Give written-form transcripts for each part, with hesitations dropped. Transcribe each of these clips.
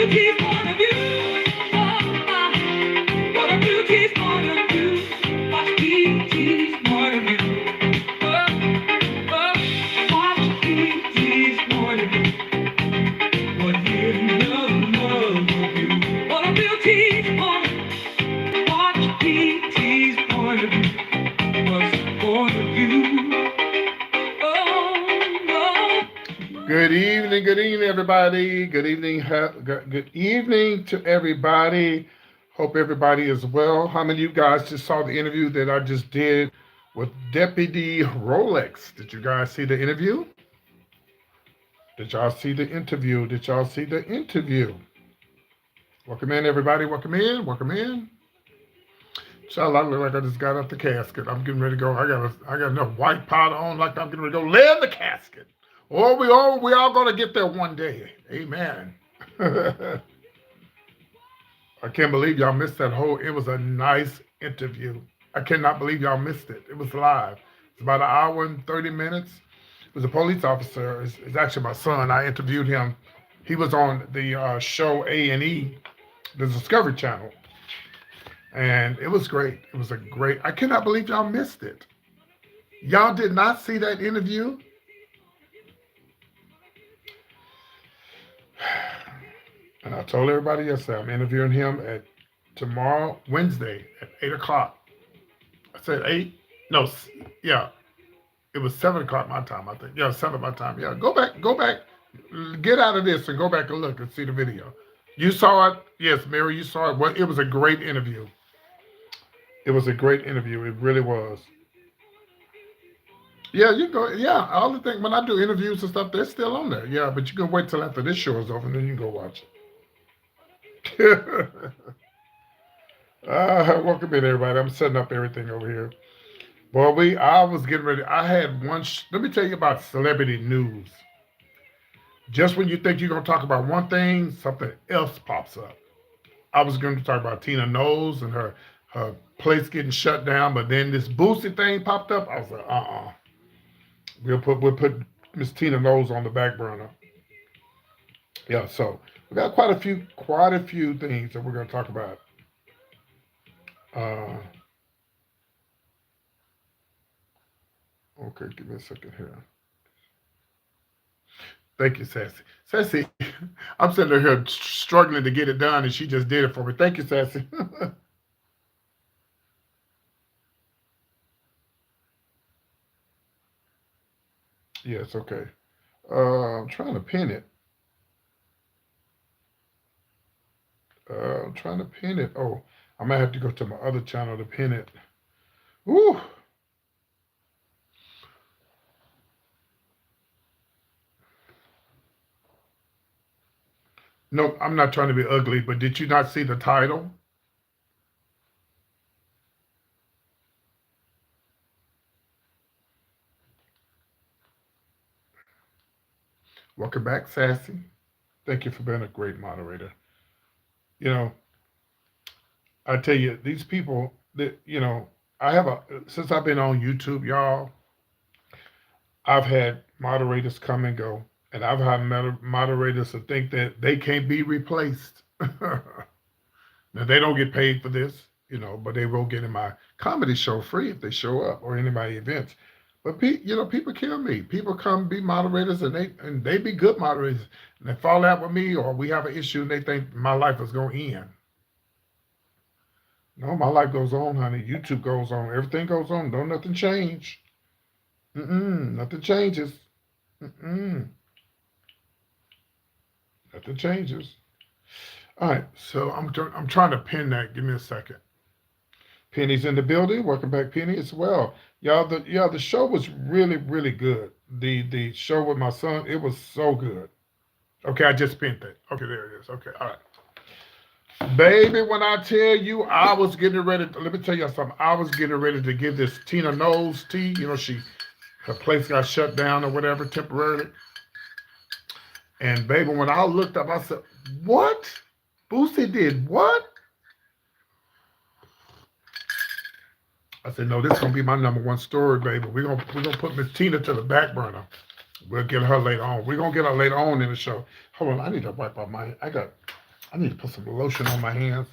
beauty point of view. What a beauty point of view. Watch beauty's point of view. Watch beauty's point of view. What hidden love of you. What a beauty's point. Watch beauty's point of view. What's the point of view? Good evening, everybody. Good evening to everybody. Hope everybody is well. How many of you guys just saw the interview that I just did with Deputy Rolex? Did you guys see the interview? Did y'all see the interview? Did y'all see the interview? Welcome in, everybody. Welcome in. Welcome in. Inshallah, I look like I just got up the casket. I'm getting ready to go. I got enough white powder on like I'm getting ready to go lay in the casket. Oh, we all gonna get there one day. Amen. I can't believe y'all missed that it was a nice interview. I cannot believe y'all missed it. It was live. It's about an hour and 30 minutes. It was a police officer. It's actually my son. I interviewed him. He was on the show A&E, the Discovery Channel. And it was great. It was I cannot believe y'all missed it. Y'all did not see that interview? And I told everybody yesterday, I'm interviewing him at tomorrow, Wednesday, at 8 o'clock. I said 8? No, yeah. It was 7 o'clock my time, I think. Yeah, 7 my time. Yeah, go back. Get out of this and go back and look and see the video. You saw it? Yes, Mary, you saw it. Well, it was a great interview. It was a great interview. It really was. Yeah, you go. Yeah, all the things, when I do interviews and stuff, they're still on there. Yeah, but you can wait till after this show is over and then you can go watch it. Welcome in, everybody. I'm setting up everything over here. Boy, I was getting ready. I had one. Let me tell you about celebrity news. Just when you think you're going to talk about one thing, something else pops up. I was going to talk about Tina Knowles and her place getting shut down, but then this Boosie thing popped up. I was like, We'll put Miss Tina Knowles on the back burner. Yeah, so we got quite a few things that we're going to talk about. Okay, give me a second here. Thank you, Sassy. Sassy, I'm sitting here struggling to get it done, and she just did it for me. Thank you, Sassy. Yes, okay. I'm trying to pin it. I'm trying to pin it. Oh, I might have to go to my other channel to pin it. Woo! No, I'm not trying to be ugly, but did you not see the title? Welcome back, Sassy. Thank you for being a great moderator. You know, I tell you, these people that, since I've been on YouTube, y'all, I've had moderators come and go, and I've had moderators to think that they can't be replaced. Now, they don't get paid for this, but they will get in my comedy show free if they show up, or any of my events. But people kill me. People come be moderators, and they be good moderators, and they fall out with me, or we have an issue, and they think my life is going to end. No, my life goes on, honey. YouTube goes on. Everything goes on. Don't nothing change. Nothing changes. Nothing changes. All right, so I'm trying to pin that. Give me a second. Penny's in the building. Welcome back, Penny, as well. Y'all, the show was really, really good. The show with my son, it was so good. Okay, I just pinned it. Okay, there it is. Okay, all right. Baby, when I tell you I was getting ready, let me tell you something. I was getting ready to give this Tina Knowles tea. Her place got shut down or whatever temporarily. And baby, when I looked up, I said, what? Boosie did what? I said, no, this is gonna be my #1 story, baby. We're gonna put Miss Tina to the back burner. We'll get her later on. We're gonna get her later on in the show. Hold on, I need to wipe out my. I got I need to put some lotion on my hands.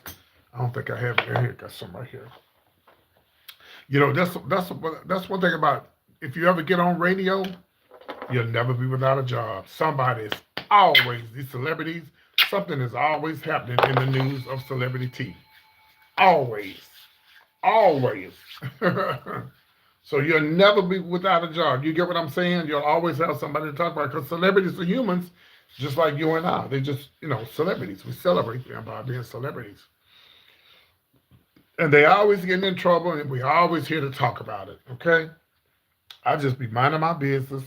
I don't think I have it. Here, got some right here. You know, that's one thing about if you ever get on radio, you'll never be without a job. Somebody's always these celebrities. Something is always happening in the news of celebrity tea. Always, always. So you'll never be without a job. You get what I'm saying? You'll always have somebody to talk about because celebrities are humans, just like you and I. They just, celebrities. We celebrate them by being celebrities. And they always getting in trouble, and we always here to talk about it, okay? I just be minding my business.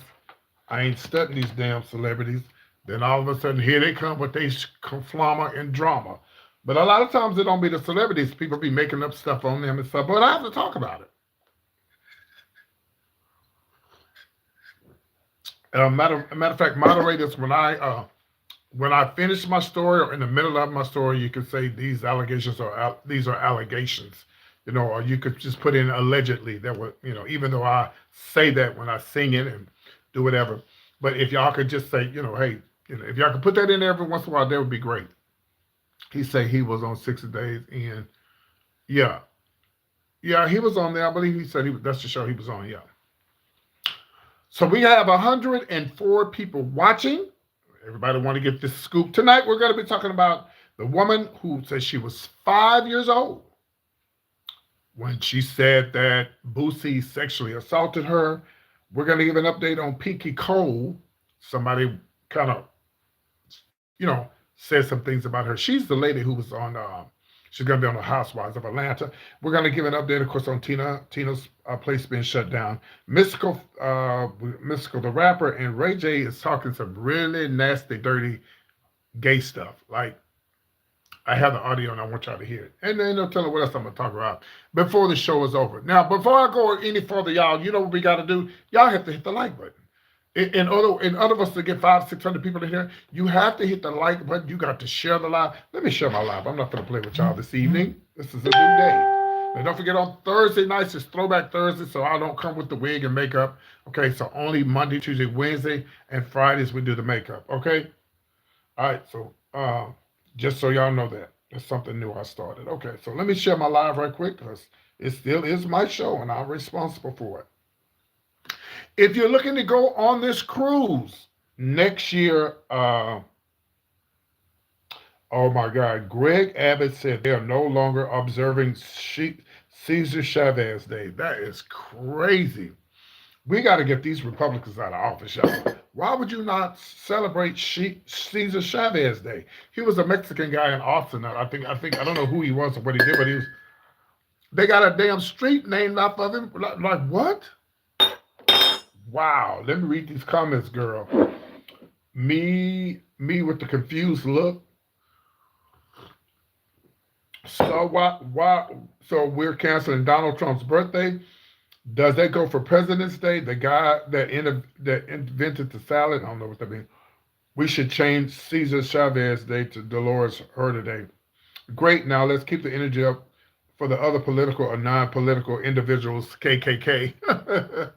I ain't studying these damn celebrities. Then all of a sudden, here they come with they flama and drama. But a lot of times it don't be the celebrities. People be making up stuff on them and stuff. But I have to talk about it. Matter of fact, moderators, when I finish my story or in the middle of my story, you could say these allegations are these are allegations, or you could just put in allegedly. That would, even though I say that when I sing it and do whatever, but if y'all could just say, hey, if y'all could put that in there every once in a while, that would be great. He said he was on 60 Days, and yeah, he was on there. I believe he said that's the show he was on. Yeah. So we have 104 people watching. Everybody want to get this scoop. Tonight, we're going to be talking about the woman who said she was 5 years old when she said that Boosie sexually assaulted her. We're going to give an update on Pinky Cole. Somebody kind of, said some things about her. She's the lady who was on, she's going to be on the Housewives of Atlanta. We're going to give an update, of course, on Tina's place being shut down. Mystikal, the rapper, and Ray J is talking some really nasty, dirty, gay stuff. Like, I have the audio and I want y'all to hear it. And then they'll tell her what else I'm going to talk about before the show is over. Now, before I go any further, y'all, you know what we got to do? Y'all have to hit the like button. In order for us to get 500-600 people in here, you have to hit the like button. You got to share the live. Let me share my live. I'm not going to play with y'all this evening. This is a new day. And don't forget, on Thursday nights, it's Throwback Thursday, so I don't come with the wig and makeup. Okay, so only Monday, Tuesday, Wednesday, and Fridays we do the makeup. Okay? All right, so just so y'all know that. That's something new I started. Okay, so let me share my live right quick because it still is my show, and I'm responsible for it. If you're looking to go on this cruise next year, oh my God, Greg Abbott said they are no longer observing Cesar Chavez Day. That is crazy. We got to get these Republicans out of office, y'all. Why would you not celebrate Cesar Chavez Day? He was a Mexican guy in Austin. I don't know who he was or what he did, but they got a damn street named after him. Like what? Wow, let me read these comments, girl. Me with the confused look. So why? So we're canceling Donald Trump's birthday. Does that go for President's Day? The guy that invented the salad. I don't know what that means. We should change Cesar Chavez Day to Dolores Herder Day. Great. Now let's keep the energy up for the other political or non-political individuals. KKK.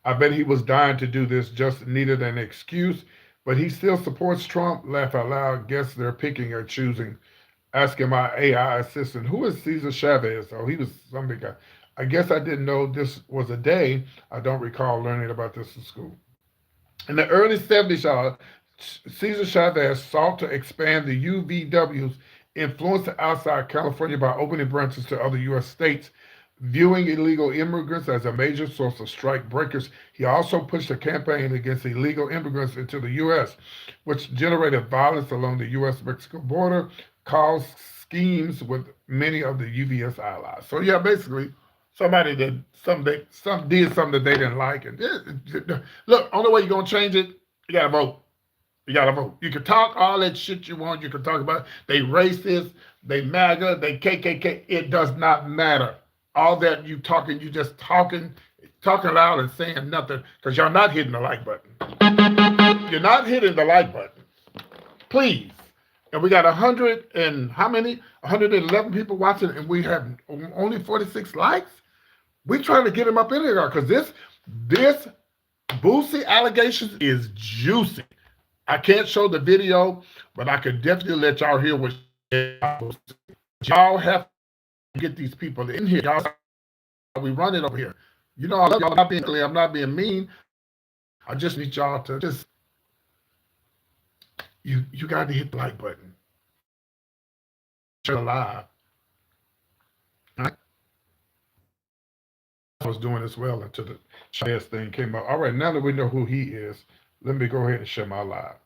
I bet he was dying to do this, just needed an excuse, but he still supports Trump. Laugh out loud. Guess they're picking or choosing. Asking my AI assistant, who is Cesar Chavez? Oh, he was some big guy. I guess I didn't know this was a day. I don't recall learning about this in school. In the early 70s, Cesar Chavez sought to expand the UVW's influence outside California by opening branches to other U.S. states. Viewing illegal immigrants as a major source of strike breakers, he also pushed a campaign against illegal immigrants into the U.S., which generated violence along the U.S.-Mexico border, caused schemes with many of the UVS allies. So yeah, basically, somebody did something that they didn't like. And look, only way you're gonna change it, you gotta vote. You gotta vote. You can talk all that shit you want. You can talk about they racist, they MAGA, they KKK. It does not matter. All that you just talking loud and saying nothing because you're not hitting the like button. You're not hitting the like button. Please. And we got 100 and how many? 111 people watching, and we have only 46 likes. We're trying to get them up in here because this Boosie allegations is juicy. I can't show the video, but I can definitely let y'all hear what y'all have to get these people in here. Y'all, we run it over here. You know, I love y'all. I'm not being clear. I'm not being mean. I just need y'all to just you got to hit the like button. Share live. I was doing as well until the Chaz thing came up. All right, now that we know who he is, let me go ahead and share my live.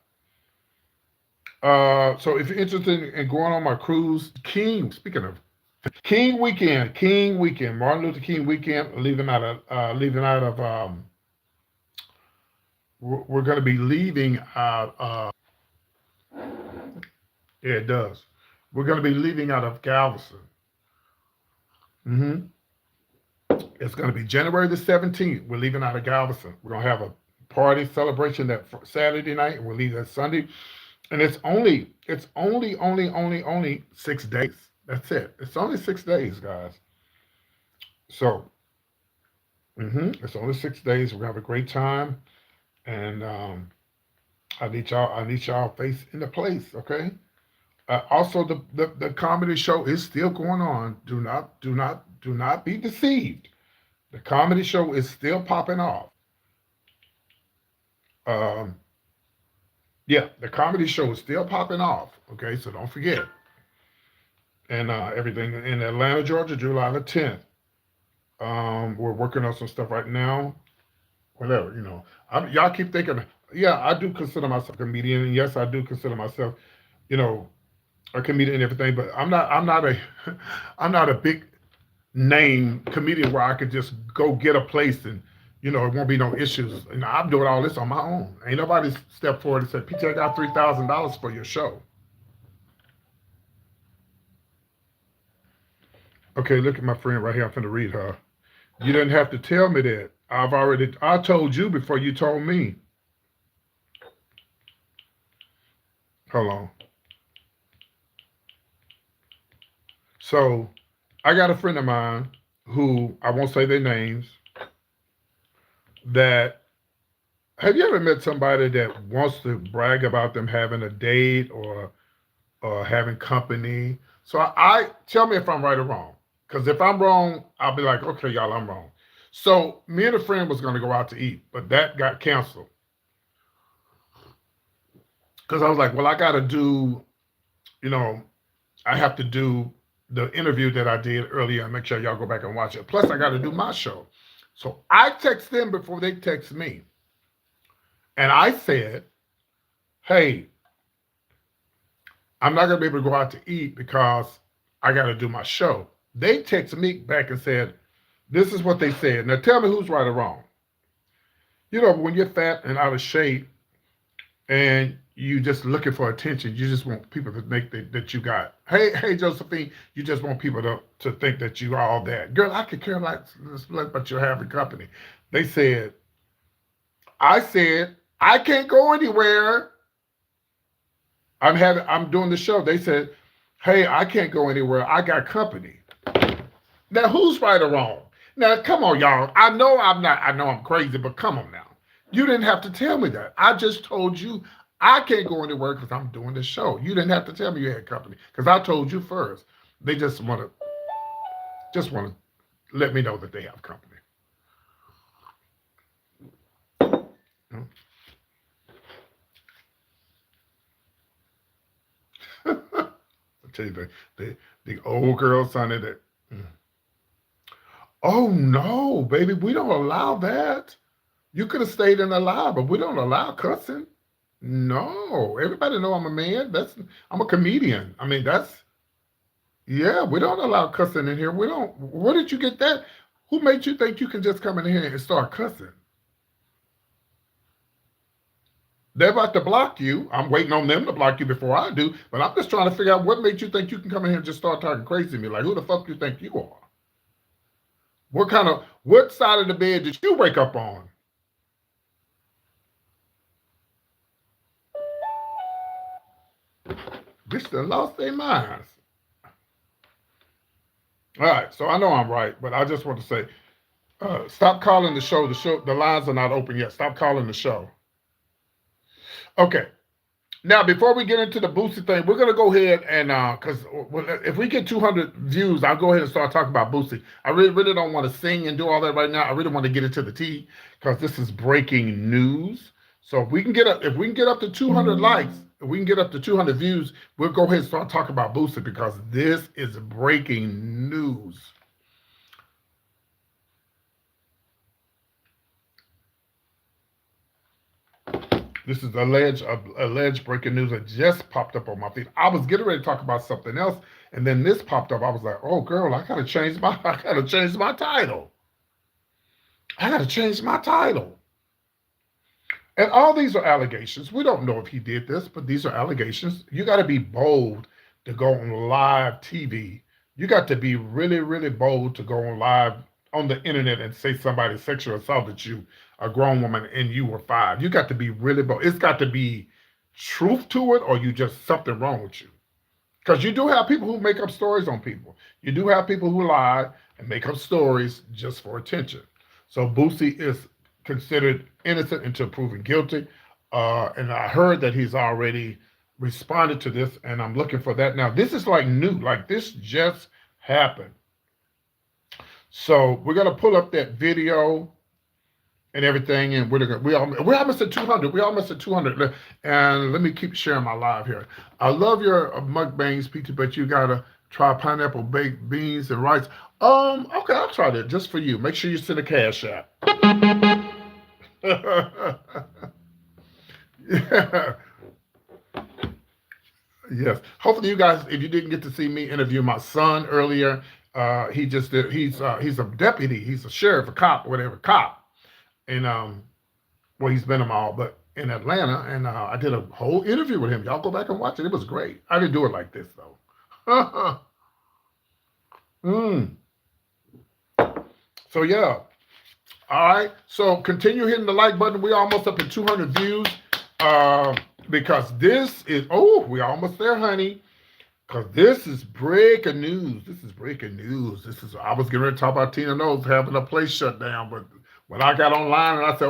So if you're interested in going on my cruise, speaking of King Weekend, Martin Luther King Weekend, we're going to be leaving out yeah, it does. We're going to be leaving out of Galveston. Mm-hmm. It's going to be January the 17th. We're leaving out of Galveston. We're going to have a party celebration that Saturday night, and we'll leave that Sunday. And it's only 6 days. That's it. It's only 6 days, guys. So, it's only 6 days. We're gonna have a great time, and I need y'all face in the place, okay? Also, the comedy show is still going on. Do not be deceived. The comedy show is still popping off. Um, yeah, the comedy show is still popping off. Okay, so don't forget. And everything in Atlanta, Georgia, July the 10th. We're working on some stuff right now. Whatever, y'all keep thinking. Yeah, I do consider myself a comedian, and yes, I do consider myself, you know, a comedian and everything. But I'm not. I'm not a. I'm not a big name comedian where I could just go get a place and it won't be no issues. And I'm doing all this on my own. Ain't nobody stepped forward and said, "PT, I got $3,000 for your show." Okay, look at my friend right here. I'm finna read her. You didn't have to tell me that. I told you before you told me. Hold on. So I got a friend of mine who, I won't say their names, that, have you ever met somebody that wants to brag about them having a date or having company? So I tell me if I'm right or wrong. Because if I'm wrong, I'll be like, okay, y'all, I'm wrong. So me and a friend was going to go out to eat, but that got canceled. Because I was like, well, I got to do, I have to do the interview that I did earlier and make sure y'all go back and watch it. Plus, I got to do my show. So I text them before they text me. And I said, hey, I'm not going to be able to go out to eat because I got to do my show. They texted me back and said, this is what they said. Now tell me who's right or wrong. When you're fat and out of shape and you just looking for attention, you just want people to think that you got, hey, Josephine, you just want people to think that you are all that. Girl, I could care less about your having company. They said, I said, I can't go anywhere. I'm doing the show. They said, hey, I can't go anywhere. I got company. Now, who's right or wrong? Now, come on, y'all. I know I'm crazy, but come on now. You didn't have to tell me that. I just told you I can't go anywhere because I'm doing the show. You didn't have to tell me you had company because I told you first. They just want to let me know that they have company. I tell you, the old girl sounded that. Oh no, baby, we don't allow that. You could have stayed in the lie, but we don't allow cussing. No, everybody know I'm a man. I'm a comedian. I mean, yeah, we don't allow cussing in here. We don't. Where did you get that? Who made you think you can just come in here and start cussing? They're about to block you. I'm waiting on them to block you before I do, but I'm just trying to figure out what made you think you can come in here and just start talking crazy to me. Like, who the fuck you think you are? What side of the bed did you wake up on? Bitch done lost their minds. All right, so I know I'm right, but I just want to say, stop calling the show. The lines are not open yet. Stop calling the show. Okay, Now, before we get into the Boosie thing, we're gonna go ahead and because if we get 200 views, I'll go ahead and start talking about Boosie. I really don't want to sing and do all that right now. I really want to get into the tea because this is breaking news. So if we can get up to 200 likes, if we can get up to 200 views, we'll go ahead and start talking about Boosie because this is breaking news. This is alleged breaking news that just popped up on my feed. I was getting ready to talk about something else, and then this popped up. I was like, "Oh, girl, I gotta change my title. I gotta change my title." And all these are allegations. We don't know if he did this, but these are allegations. You got to be bold to go on live TV. You got to be really, really bold to go on live on the internet and say somebody sexual assaulted you, a grown woman, and you were 5. You got to be really bold. It's got to be truth to it, or you just something wrong with you. Because you do have people who make up stories on people. You do have people who lie and make up stories just for attention. So Boosie is considered innocent until proven guilty. And I heard that he's already responded to this, and I'm looking for that now. This is like new, like this just happened. So we're gonna pull up that video and everything, and we're almost at 200. We're almost at 200. And let me keep sharing my live here. I love your mukbangs, PT, but you gotta try pineapple baked beans and rice. Okay, I'll try that just for you. Make sure you send a cash app. Yeah. Yes. Hopefully, you guys, if you didn't get to see me interview my son earlier, he just did. He's a deputy. He's a sheriff, a cop, whatever, cop. And well, he's been them all, but in Atlanta, and I did a whole interview with him. Y'all go back and watch it. It was great. I didn't do it like this though. So yeah. All right. So continue hitting the like button. We're almost up at 200 views. Because this is, we're almost there, honey. Because this is breaking news. This is breaking news. I was getting ready to talk about Tina Knowles having a place shut down, but when I got online and I said,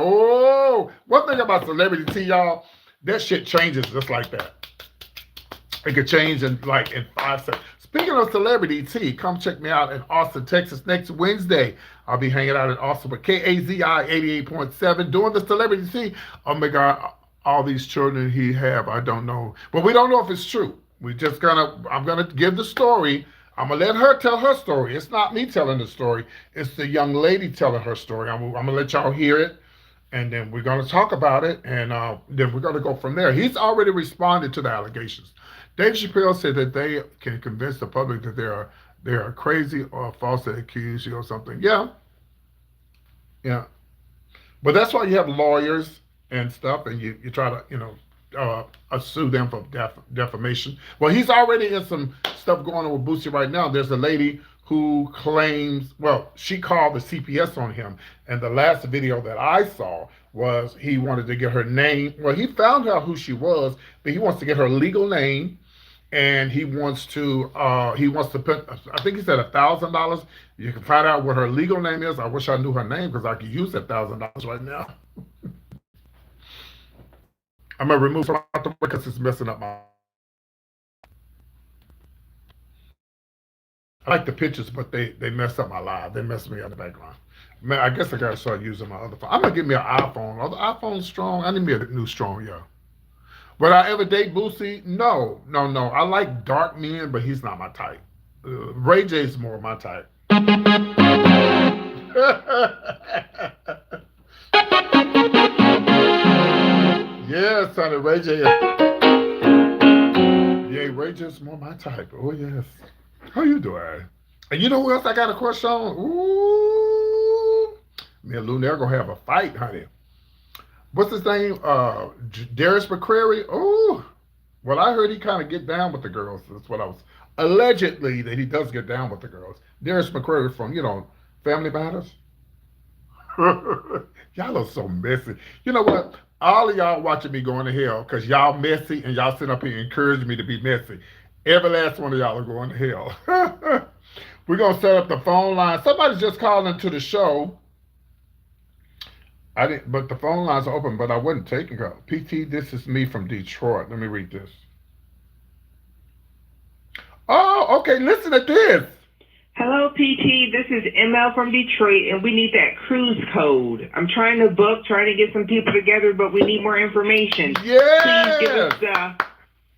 one thing about celebrity tea, y'all, that shit changes just like that. It could change in 5 seconds. Speaking of celebrity tea, come check me out in Austin, Texas next Wednesday. I'll be hanging out in Austin with KAZI 88.7 doing the celebrity tea. Oh my God, all these children he have, I don't know. But we don't know if it's true. I'm gonna give the story. I'm gonna let her tell her story. It's not me telling the story. It's the young lady telling her story. I'm gonna let y'all hear it, and then we're gonna talk about it, and then we're gonna go from there. He's already responded to the allegations. Dave Chappelle said that they can convince the public that they are crazy or falsely accuse you or something. Yeah. But that's why you have lawyers and stuff, and you try to sue them for defamation. Well, he's already in some stuff going on with Boosie right now. There's a lady who claims, she called the CPS on him, and the last video that I saw was he wanted to get her name. Well, he found out who she was, but he wants to get her legal name, and he wants to put, I think he said $1,000. You can find out what her legal name is. I wish I knew her name because I could use that $1,000 right now. I'm gonna remove it out the way because it's messing up my. I like the pictures, but they mess up my live. They mess me up in the background. Man, I guess I gotta start using my other phone. I'm gonna get me an iPhone. Are the iPhones strong? I need me a new strong, yeah. Would I ever date Boosie? No. I like dark men, but he's not my type. Ray J is more my type. Yes, honey, Ray J. Yeah, Ray J is more my type. Oh yes. How you doing? And you know who else I got a crush on? Ooh, me and Lunel gonna have a fight, honey. What's his name? Darius McCrary. Oh, well, I heard he kind of get down with the girls. That's what I was allegedly that he does get down with the girls. Darius McCrary from Family Matters. Y'all are so messy. You know what? All of y'all watching me going to hell because y'all messy and y'all sit up here encouraging me to be messy. Every last one of y'all are going to hell. We're going to set up the phone line. Somebody just called into the show. I didn't, but the phone lines are open, but I wasn't taking calls. PT, this is me from Detroit. Let me read this. Oh, okay. Listen to this. Hello, PT. This is ML from Detroit, and we need that cruise code. I'm trying to book, trying to get some people together, but we need more information. Please give us Yes. the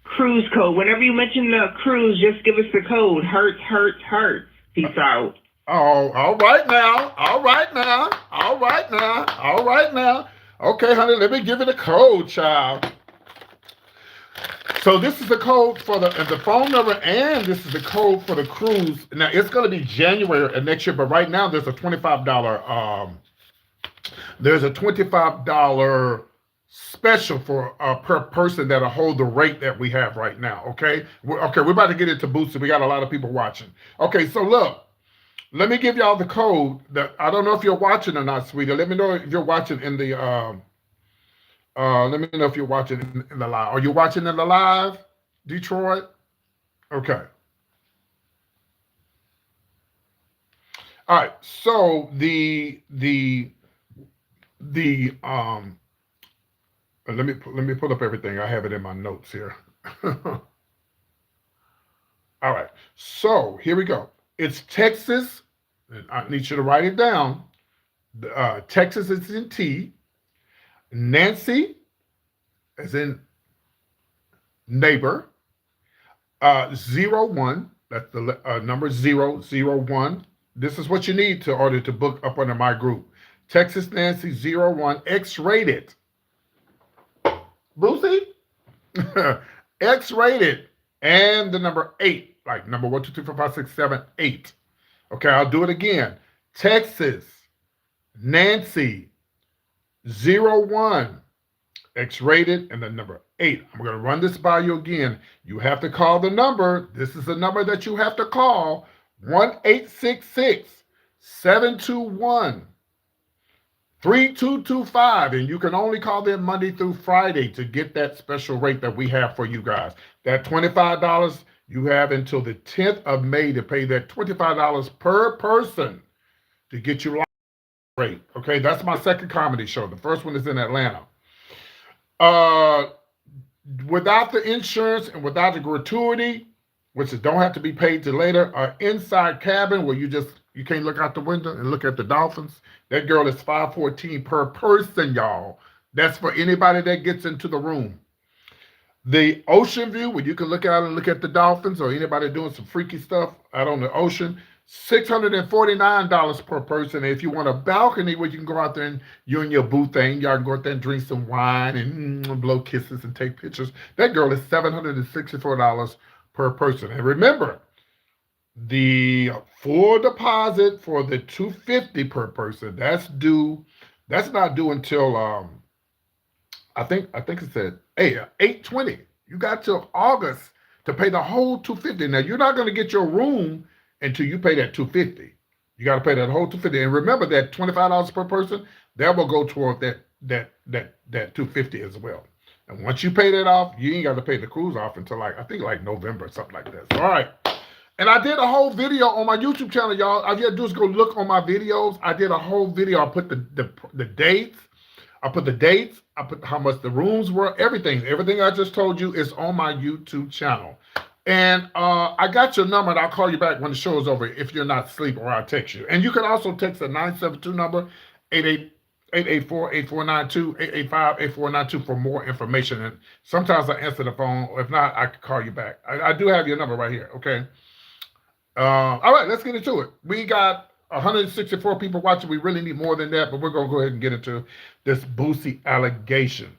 cruise code. Whenever you mention the cruise, just give us the code. Hurts, hurts, hurts. Peace out. Oh, all right now. All right now. All right now. All right now. Okay, honey, let me give you the code, child. So this is the code for the phone number, and this is the code for the cruise. Now it's going to be January of next year, but right now there's a $25 special for per person that'll hold the rate that we have right now. Okay, we're about to get into Boosie. We got a lot of people watching. Okay, so look, let me give y'all the code. That I don't know if you're watching or not, sweetie. Let me know if you're watching in the. Let me know if you're watching in the live. Are you watching in the live, Detroit? Okay. All right. So the let me pull up everything. I have it in my notes here. All right. So here we go. It's Texas. And I need you to write it down. Texas is in T. Nancy as in neighbor. 01. That's the number 001. This is what you need to order to book up under my group. Texas Nancy 01 X rated. Boosie? X rated. And the number 8. Like number 1, 2, 3, 4, 5, 6, 7, 8. Okay, I'll do it again. Texas Nancy 01 X rated and the number 8. I'm going to run this by you again. You have to call the number. This is the number that you have to call. 1-866-721-3225. And you can only call them Monday through Friday to get that special rate that we have for you guys. That $25, you have until the 10th of May to pay that $25 per person to get you rate. Okay, that's my second comedy show. The first one is in Atlanta. Without the insurance and without the gratuity, which don't have to be paid to later, inside cabin where you can't look out the window and look at the dolphins. That girl is $514 per person, y'all. That's for anybody that gets into the room. The ocean view, where you can look out and look at the dolphins or anybody doing some freaky stuff out on the ocean, $649 per person. And if you want a balcony where you can go out there and you and your boo thing, y'all can go out there and drink some wine and blow kisses and take pictures. That girl is $764 per person. And remember, the full deposit for the $250 per person, that's not due until I think it said 8/20. You got till August to pay the whole $250. Now you're not going to get your room until you pay that $250. You got to pay that whole $250. And remember that $25 per person, that will go toward that $250 as well. And once you pay that off, you ain't got to pay the cruise off until I think November or something like that. So, all right. And I did a whole video on my YouTube channel, y'all. All you have to do is go look on my videos. I did a whole video. I put the dates. I put the dates. I put how much the rooms were. Everything I just told you is on my YouTube channel. And I got your number, and I'll call you back when the show is over if you're not asleep, or I'll text you. And you can also text the 972 number, 884-8492, 885-8492 for more information. And sometimes I answer the phone. Or if not, I can call you back. I do have your number right here, okay? All right, let's get into it. We got 164 people watching. We really need more than that, but we're going to go ahead and get into this Boosie allegation.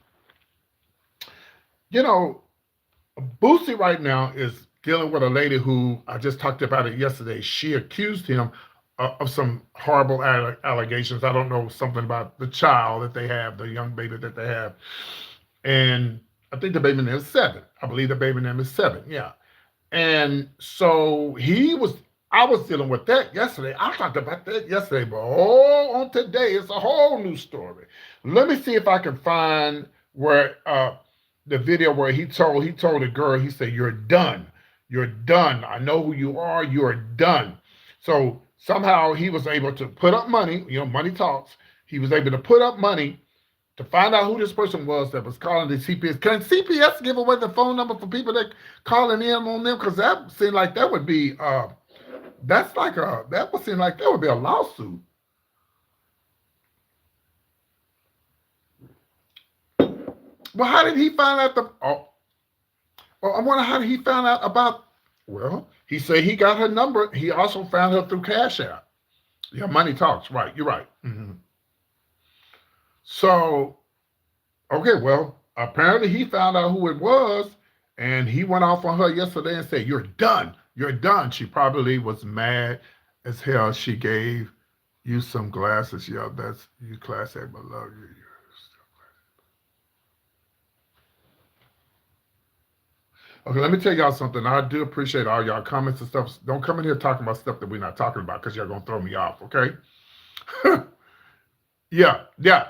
You know, Boosie right now is dealing with a lady who, I just talked about it yesterday. She accused him of some horrible allegations. I don't know, something about the child that they have, the young baby that they have. And I think the baby name is 7. I believe the baby name is 7, yeah. And so I was dealing with that yesterday. I talked about that yesterday, but on today, it's a whole new story. Let me see if I can find where the video where he told the girl, he said, "You're done. You're done. I know who you are. You're done." So somehow he was able to put up money. You know, money talks. He was able to put up money to find out who this person was that was calling the CPS. Can CPS give away the phone number for people that calling in on them? Because that seemed like that would be that would seem like that would be a lawsuit. Well, how did he find out I wonder how he found out about. Well, he said he got her number. He also found her through Cash App. Yeah, money talks. Right, you're right. Mm-hmm. So, okay, well, apparently he found out who it was, and he went off on her yesterday and said, "You're done. You're done." She probably was mad as hell. She gave you some glasses. Yeah, that's you, Class A, but love you. Okay, let me tell y'all something. I do appreciate all y'all comments and stuff. Don't come in here talking about stuff that we're not talking about because you're going to throw me off, okay? Yeah,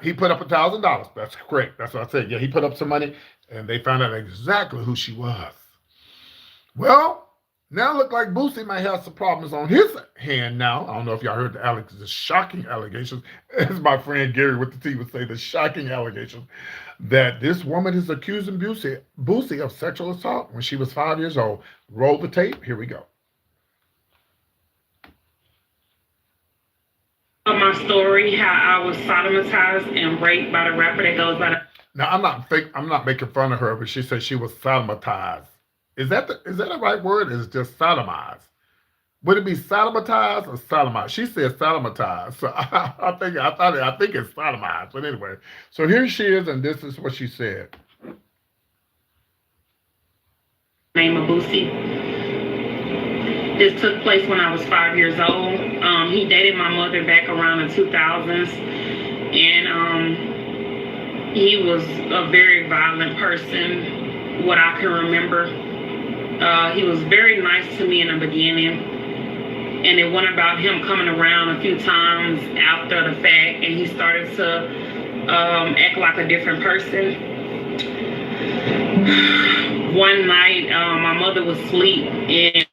he put up $1,000. That's correct. That's what I said. Yeah, he put up some money, and they found out exactly who she was. Well, now it look like Boosie might have some problems on his hand now. I don't know if y'all heard the shocking allegations, as my friend Gary with the T would say, the shocking allegations that this woman is accusing Boosie of sexual assault when she was 5 years old. Roll the tape. Here we go. My story, how I was sodomized and raped by the rapper that goes by the... Now, I'm not making fun of her, but she said she was sodomized. Is that the right word? Is it just sodomized? Would it be sodomized or sodomized? She said sodomized, so I think it's sodomized. But anyway, so here she is, and this is what she said. Name of Boosie. This took place when I was 5 years old. He dated my mother back around the 2000s, and he was a very violent person, what I can remember. He was very nice to me in the beginning, and it went about him coming around a few times after the fact, and he started to act like a different person. One night, my mother was asleep, and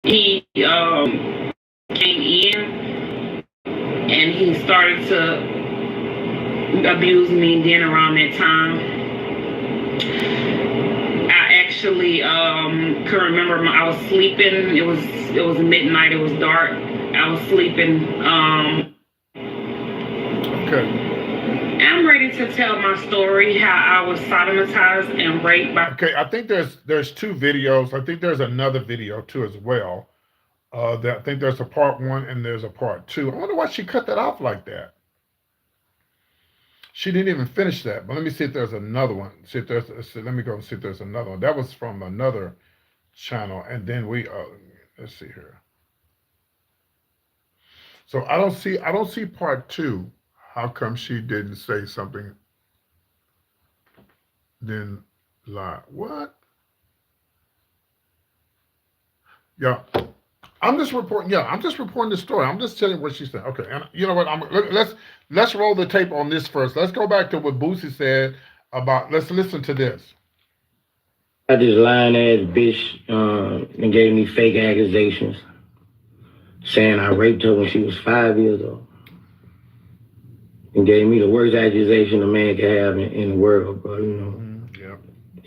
he came in, and he started to abuse me. Then around that time, I actually could remember I was sleeping. It was midnight. It was dark. I was sleeping. Okay. I'm ready to tell my story, how I was sodomized and raped by... Okay, I think there's two videos. I think there's another video too as well. I think there's a part 1 and there's a part 2. I wonder why she cut that off like that. She didn't even finish that. But let me see if there's another one. Let me go and see if there's another one. That was from another channel, and then let's see here. So I don't see part 2. How come she didn't say something? Then lie. What? Yeah. I'm just reporting the story. I'm just telling you what she said. Okay, and you know what? Let's roll the tape on this first. Let's go back to what Boosie said about. Let's listen to this. I this lying ass bitch and gave me fake accusations, saying I raped her when she was 5 years old, and gave me the worst accusation a man can have in the world, bro. You know. Yeah.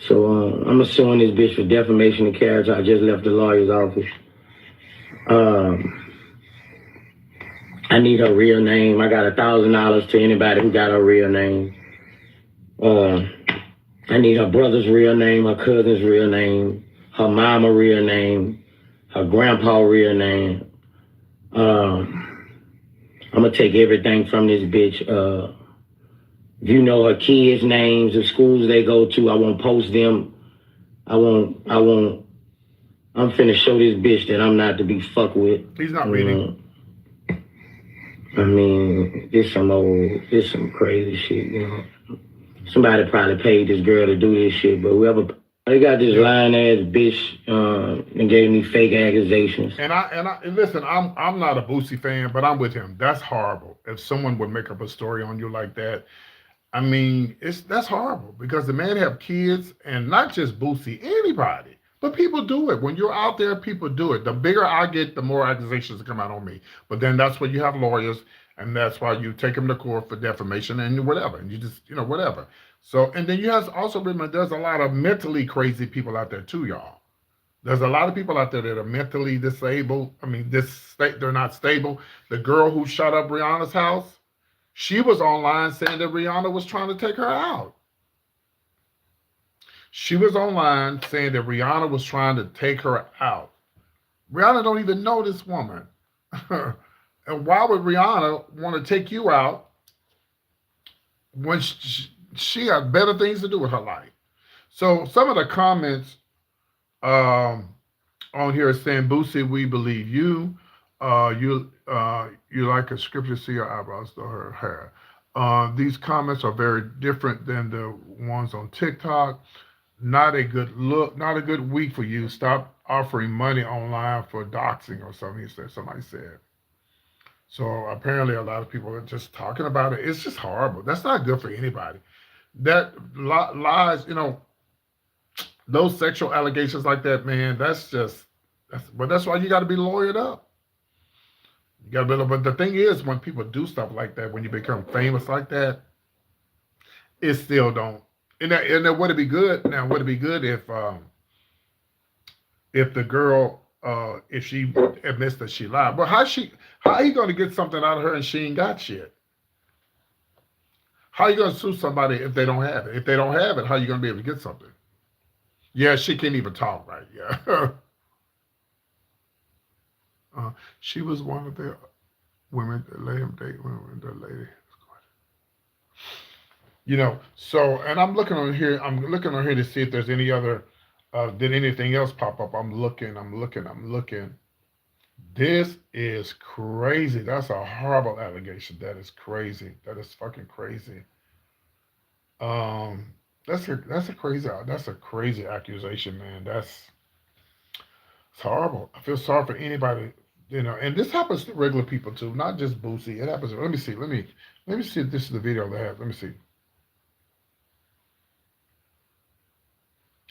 So I'm suing this bitch for defamation of character. I just left the lawyer's office. I need her real name. I got $1,000 to anybody who got her real name. I need her brother's real name, her cousin's real name, her mama real name, her grandpa real name. I'm gonna take everything from this bitch. If you know her kids' names, the schools they go to, I won't post them. I'm finna show this bitch that I'm not to be fucked with. He's not reading. I mean, this some crazy shit, you know. Somebody probably paid this girl to do this shit, but whoever, they got this lying ass bitch and gave me fake accusations. And listen, I'm not a Boosie fan, but I'm with him. That's horrible. If someone would make up a story on you like that, I mean, that's horrible because the man have kids, and not just Boosie, anybody. But people do it. When you're out there, people do it. The bigger I get, the more accusations come out on me. But then that's when you have lawyers, And that's why you take them to court for defamation and whatever. And you just, whatever. So, and then you have to also remember there's a lot of mentally crazy people out there too, y'all. There's a lot of people out there that are mentally disabled. I mean, they're not stable. The girl who shot up Rihanna's house, she was online saying that Rihanna was trying to take her out. She was online saying that Rihanna was trying to take her out. Rihanna don't even know this woman. And why would Rihanna want to take you out when she has better things to do with her life? So some of the comments on here is saying, Boosie, we believe you. You like a scripture, see your eyebrows, though her hair. These comments are very different than the ones on TikTok. Not a good look, not a good week for you. Stop offering money online for doxing or something, somebody said. So apparently a lot of people are just talking about it. It's just horrible. That's not good for anybody. That lies, those sexual allegations like that, man, but that's why you got to be lawyered up. You got to be, but the thing is, when people do stuff like that, when you become famous like that, it still don't. And that would it be good? Now, would it be good if the girl, if she admits that she lied? But how are you going to get something out of her and she ain't got shit? How are you going to sue somebody if they don't have it? If they don't have it, how are you going to be able to get something? Yeah, she can't even talk right. Yeah. She was one of the women that let him date women. The lady. So, and I'm looking on here to see if there's any other, did anything else pop up? I'm looking. This is crazy. That's a horrible allegation. That is crazy. That is fucking crazy. That's a crazy accusation, man. It's horrible. I feel sorry for anybody, and this happens to regular people too, not just Boosie. It happens. Let me see if this is the video they have. Let me see.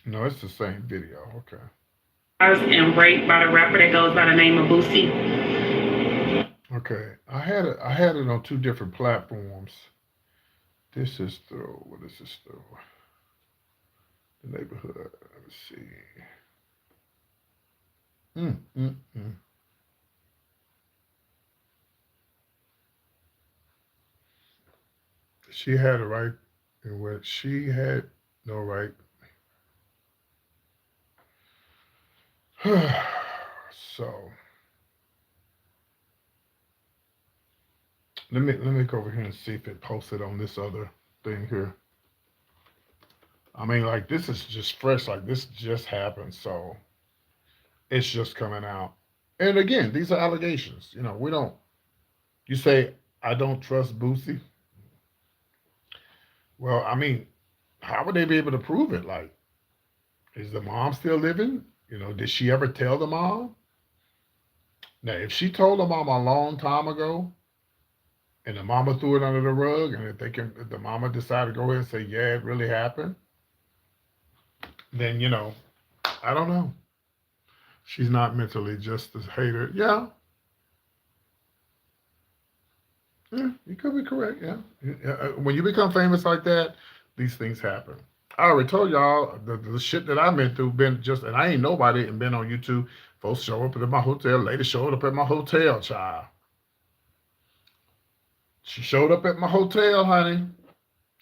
No, it's the same video. Okay. And raped by the rapper that goes by the name of Boosie. Okay, I had it on two different platforms. This is through. What is this through? The neighborhood. Let me see. She had a right in what she had no right. So let me go over here and see if it posted on this other thing here. I mean, like, this is just fresh, like this just happened, so it's just coming out. And again, these are allegations. You say, I don't trust Boosie. Well, I mean, how would they be able to prove it? Like, is the mom still living? Did she ever tell the mom? Now, if she told the mom a long time ago, and the mama threw it under the rug, and if the mama decided to go ahead and say, yeah, it really happened, then, I don't know. She's not mentally just a hater. Yeah. Yeah, you could be correct, yeah. When you become famous like that, these things happen. I already told y'all the shit that I've been through, and I ain't nobody and been on YouTube. Folks show up at my hotel. Lady showed up at my hotel, child. She showed up at my hotel, honey.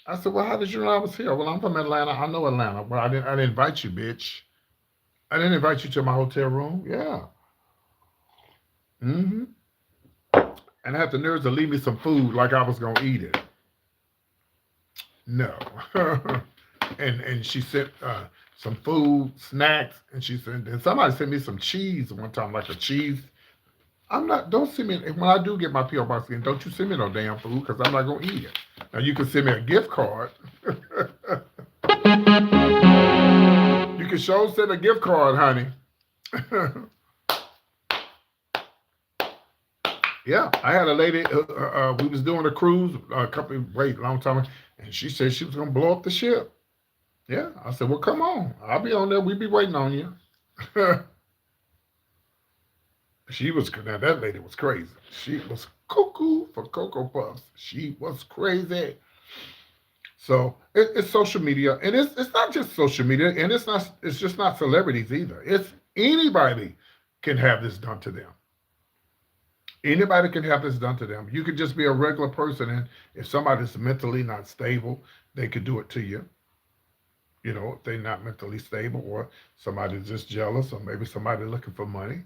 I said, well, how did you know I was here? Well, I'm from Atlanta. I know Atlanta. Well, I didn't invite you, bitch. I didn't invite you to my hotel room. Yeah. Mm-hmm. And I had the nerves to leave me some food like I was going to eat it. No. And she sent some food, snacks, and somebody sent me some cheese one time, like a cheese. Don't send me, when I do get my P.O. box again, don't you send me no damn food, because I'm not going to eat it. Now, you can send me a gift card. You can sure send a gift card, honey. Yeah, I had a lady, we was doing a cruise a long time ago, and she said she was going to blow up the ship. Yeah, I said, well, come on. I'll be on there. We'll be waiting on you. She was, now that lady was crazy. She was cuckoo for Cocoa Puffs. She was crazy. So it's social media, and it's not just social media, and it's just not celebrities either. It's anybody can have this done to them. Anybody can have this done to them. You could just be a regular person, and if somebody's mentally not stable, they could do it to you. You know, if they're not mentally stable, or somebody's just jealous, or maybe somebody looking for money.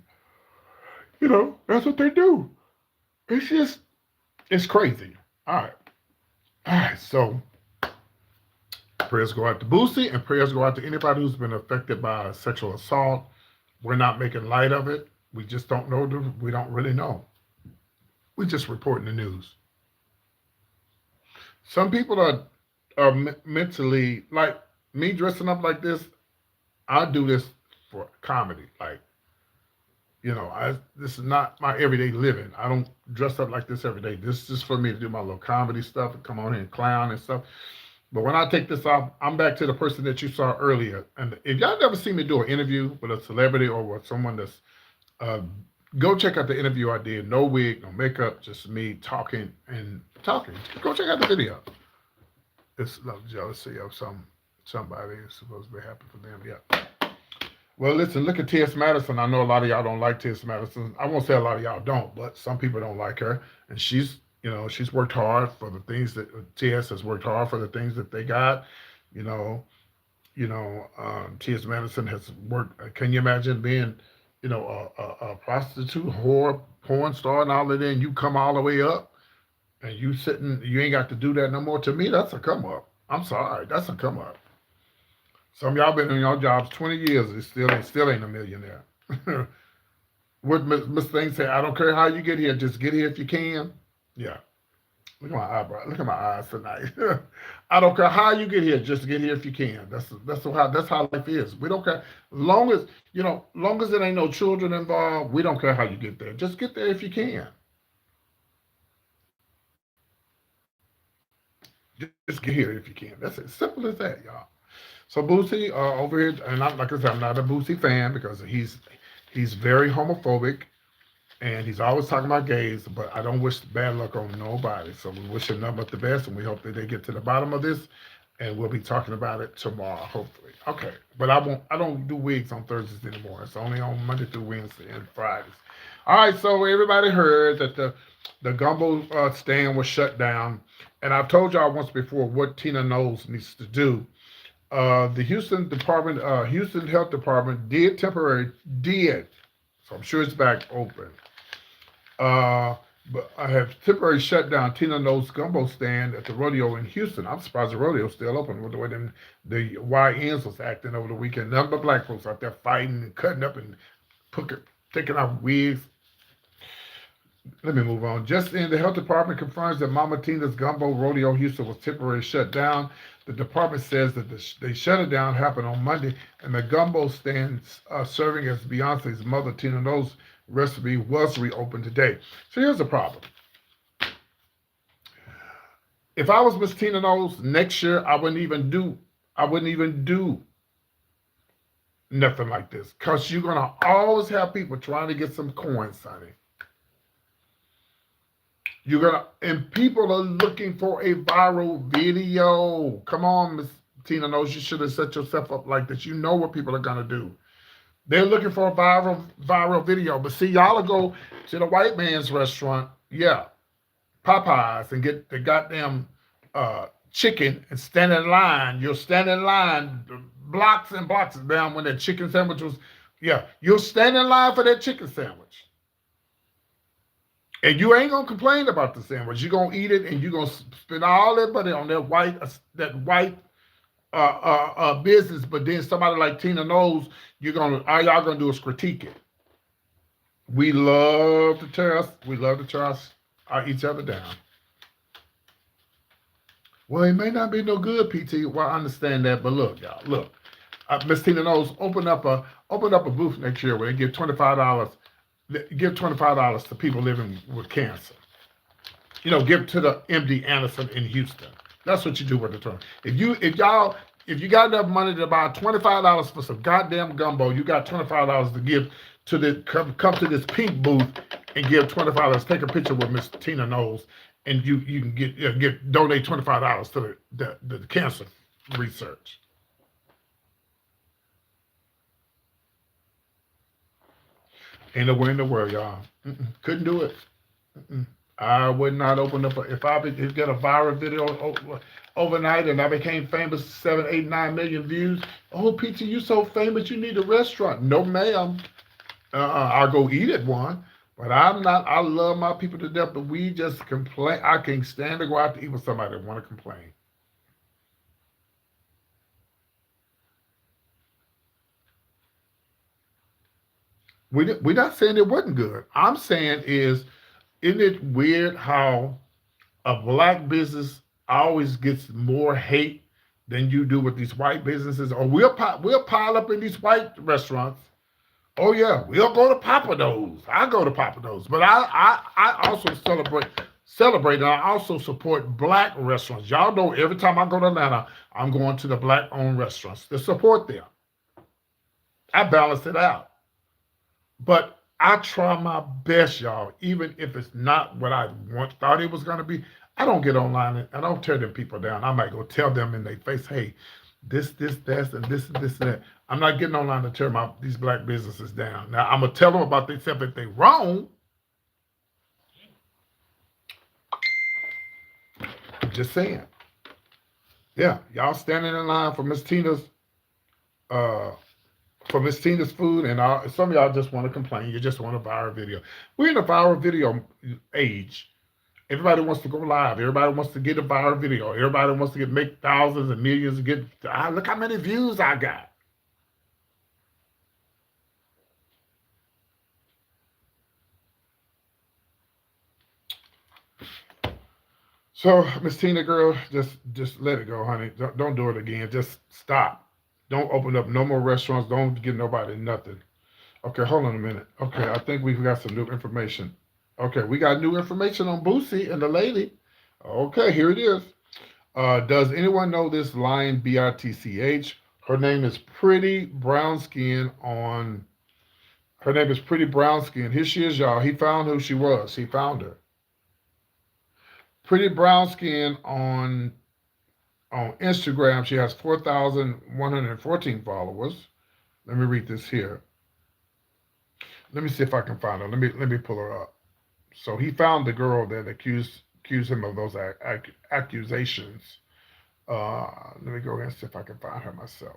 You know, that's what they do. It's just, it's crazy. All right. All right. So prayers go out to Boosie, and prayers go out to anybody who's been affected by sexual assault. We're not making light of it. We just don't know. We don't really know. We just reporting the news. Some people are mentally, like me dressing up like this. I do this for comedy. Like, you know, this is not my everyday living. I don't dress up like this every day. This is just for me to do my little comedy stuff and come on here and clown and stuff. But when I take this off, I'm back to the person that you saw earlier. And if y'all never seen me do an interview with a celebrity or with someone that's, go check out the interview I did. No wig, no makeup, just me talking and talking. Go check out the video. It's love jealousy of somebody. It's supposed to be happy for them. Yeah. Well, listen, look at T.S. Madison. I know a lot of y'all don't like T.S. Madison. I won't say a lot of y'all don't, but some people don't like her. And she's worked hard for the things that T.S. has worked hard for the things that they got. T.S. Madison has worked. Can you imagine being, a prostitute, whore, porn star, and all of that, and you come all the way up, and you ain't got to do that no more? To me, that's a come up. I'm sorry, that's a come up. Some of y'all been in your jobs 20 years and still ain't a millionaire. What Miss Thing say, I don't care how you get here, just get here if you can. Yeah. Look at my eyebrow. Look at my eyes tonight. I don't care how you get here, just get here if you can. That's how life is. We don't care. Long as there ain't no children involved, we don't care how you get there. Just get there if you can. Just get here if you can. That's as simple as that, y'all. So Boosie over here, and like I said, I'm not a Boosie fan because he's very homophobic, and he's always talking about gays. But I don't wish bad luck on nobody. So we wish him nothing but the best, and we hope that they get to the bottom of this, and we'll be talking about it tomorrow, hopefully. Okay, but I don't do wigs on Thursdays anymore. It's only on Monday through Wednesday and Fridays. All right, so everybody heard that the gumbo stand was shut down, and I've told y'all once before what Tina Knowles needs to do. The Houston Health Department did, so I'm sure it's back open. But I have temporarily shut down Tina Knowles' gumbo stand at the rodeo in Houston. I'm surprised the rodeo's still open with the way the YNs was acting over the weekend. None but black folks out there fighting and cutting up and taking off wigs. Let me move on. Just in, the health department confirms that Mama Tina's Gumbo Rodeo Houston was temporarily shut down. The department says that they shut it down happened on Monday, and the gumbo stand serving as Beyonce's mother Tina Knowles' recipe was reopened today. So here's the problem. If I was Miss Tina Knowles next year, I wouldn't even do nothing like this, because you're gonna always have people trying to get some coins, honey. And people are looking for a viral video. Come on, Miss Tina Knowles, you should have set yourself up like this. You know what people are gonna do. They're looking for a viral video. But see, y'all will go to the white man's restaurant, Popeyes, and get the goddamn chicken and stand in line. You'll stand in line blocks and blocks down when that chicken sandwich was, you'll stand in line for that chicken sandwich. And you ain't gonna complain about the sandwich. You're gonna eat it, and you're gonna spend all that money on that white business. But then somebody like Tina Knowles, all y'all gonna do is critique it. We love to tear each other down. Well, it may not be no good, PT. Well, I understand that, but look, y'all, Miss Tina Knowles, open up a booth next year where they give $25. Give $25 to people living with cancer. Give to the MD Anderson in Houston. That's what you do with the term. If you got enough money to buy $25 for some goddamn gumbo, you got $25 to give to the come to this pink booth and give $25. Take a picture with Miss Tina Knowles, and you can get donate $25 to the cancer research. Ain't nowhere in the world, y'all. Couldn't do it. I would not open up if I get a viral video overnight and I became famous, 7, 8, 9 million views. Oh, PT, you so famous, you need a restaurant. No, ma'am. I'll go eat at one, but I'm not. I love my people to death, but we just complain. I can't stand to go out to eat with somebody that want to complain. We're not saying it wasn't good. I'm saying isn't it weird how a black business always gets more hate than you do with these white businesses? Or we'll pile up in these white restaurants. Oh yeah, we'll go to Papados. I go to Papados, but I also celebrate, and I also support black restaurants. Y'all know every time I go to Atlanta, I'm going to the black-owned restaurants to support them. I balance it out, but I try my best, y'all, even if it's not what I thought it was going to be. I don't get online and I don't tear them people down. I might go tell them in their face, hey, this, that, and this, and that. I'm not getting online to tear these black businesses down. Now, I'm going to tell them about themselves if they're wrong. I'm just saying. Yeah, y'all standing in line for Miss Tina's food, and some of y'all just want to complain. You just want a viral video. We're in a viral video age. Everybody wants to go live. Everybody wants to get a viral video. Everybody wants to make thousands and millions and look how many views I got. So, Miss Tina, girl, just let it go, honey. Don't do it again. Just stop. Don't open up no more restaurants. Don't give nobody nothing. Okay, hold on a minute. Okay, I think we've got some new information. Okay, we got new information on Boosie and the lady. Okay, here it is. Does anyone know this lion, BITCH? Her name is Pretty Brown Skin Here she is, y'all. He found who she was. He found her. Pretty Brown Skin on Instagram. She has 4,114 followers. Let me read this here. Let me see if I can find her. Let me pull her up. So he found the girl that accused him of those accusations. Let me go ahead and see if I can find her myself.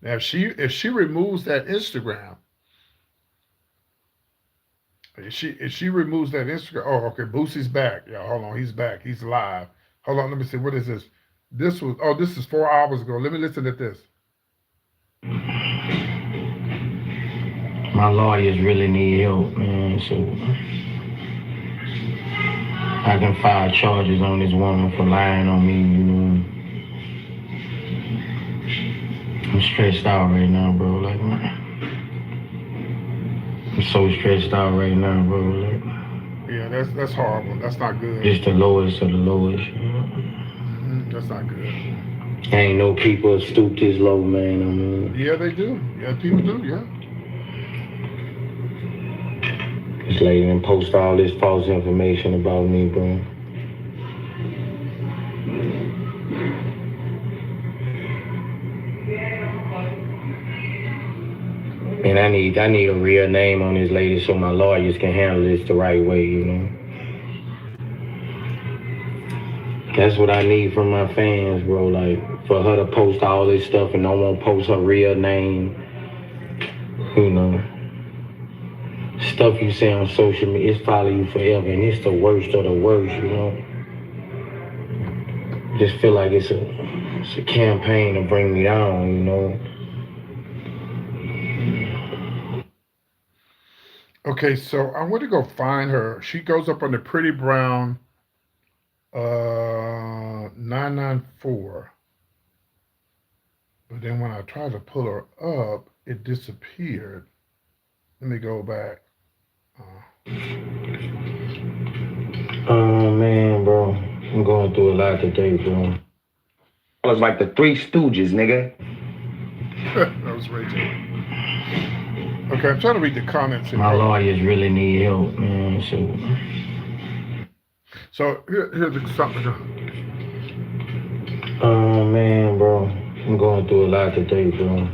Now, if she removes that Instagram, if she removes that Instagram, oh, okay, Boosie's back. Yeah, hold on, he's back. He's live. Hold on, let me see. What is this? This is 4 hours ago. Let me listen to this. My lawyers really need help, man, so I can file charges on this woman for lying on me, you know. I'm stressed out right now, bro. Like, I'm so stressed out right now, bro. Like, yeah, that's horrible. That's not good. Just the lowest of the lowest, you know. That's not good. Ain't no people stoop this low, man. I mean, yeah, they do. Yeah, people do, yeah. This lady done post all this false information about me, bro. And I need a real name on this lady so my lawyers can handle this the right way, you know. That's what I need from my fans, bro. Like, for her to post all this stuff and no one post her real name, you know. Stuff you say on social media, it's follow you forever, and it's the worst of the worst, you know. Just feel like it's a campaign to bring me down, you know. Okay, so I want to go find her. She goes up on the Pretty Brown 994. But then when I tried to pull her up, it disappeared. Let me go back. Oh, man, bro. I'm going through a lot today, bro. I was like the Three Stooges, nigga. That was Ray J. Okay, I'm trying to read the comments here. My lawyers really need help, man. So here's something. Oh man, bro, I'm going through a lot today, bro.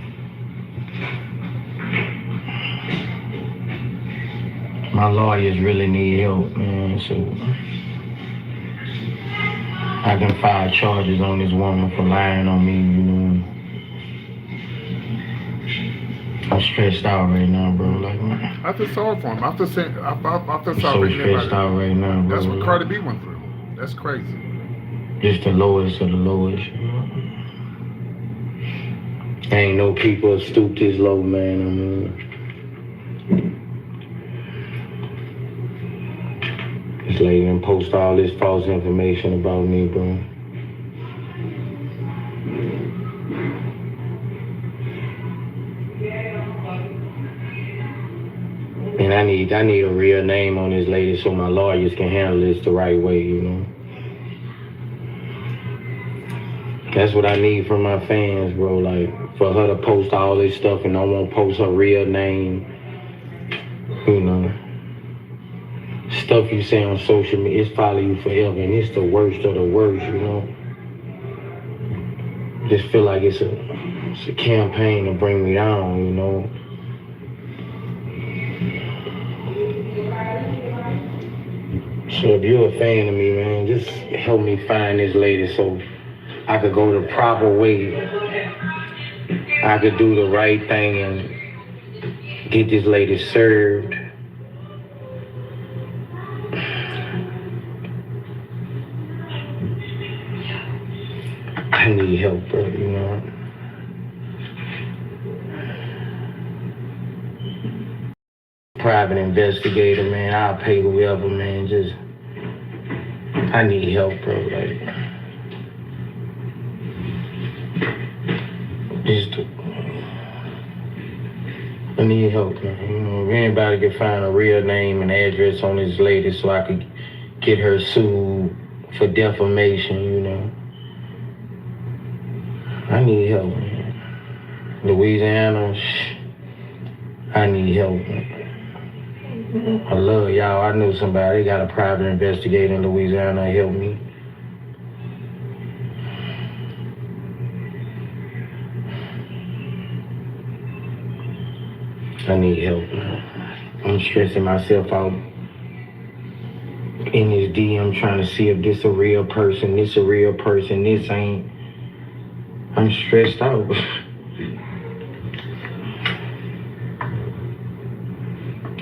My lawyers really need help, man. So I can file charges on this woman for lying on me, you know. I'm stressed out right now, bro. Like, I feel sorry for him. I feel sorry so for him. stressed out right now, bro. That's what Cardi B went through. That's crazy. Just the lowest of the lowest. Ain't no people stoop this low, man. I mean, this lady done post all this false information about me, bro. And I need a real name on this lady so my lawyers can handle this the right way, you know. That's what I need from my fans, bro. Like, for her to post all this stuff and I won't post her real name, you know. Stuff you say on social media, it's follow you forever, and it's the worst of the worst, you know. Just feel like it's a campaign to bring me down, you know. So if you're a fan of me, man, just help me find this lady so I could go the proper way. I could do the right thing and get this lady served. I need help, bro, you know. Private investigator, man. I'll pay whoever, man. Just, I need help, bro. Like, I need help, man. You know, if anybody could find a real name and address on this lady so I could get her sued for defamation, you know. I need help, man. Louisiana, I need help, man. I love y'all. I know somebody, they got a private investigator in Louisiana to help me. I need help, man. I'm stressing myself out in this DM trying to see if this a real person, this ain't. I'm stressed out.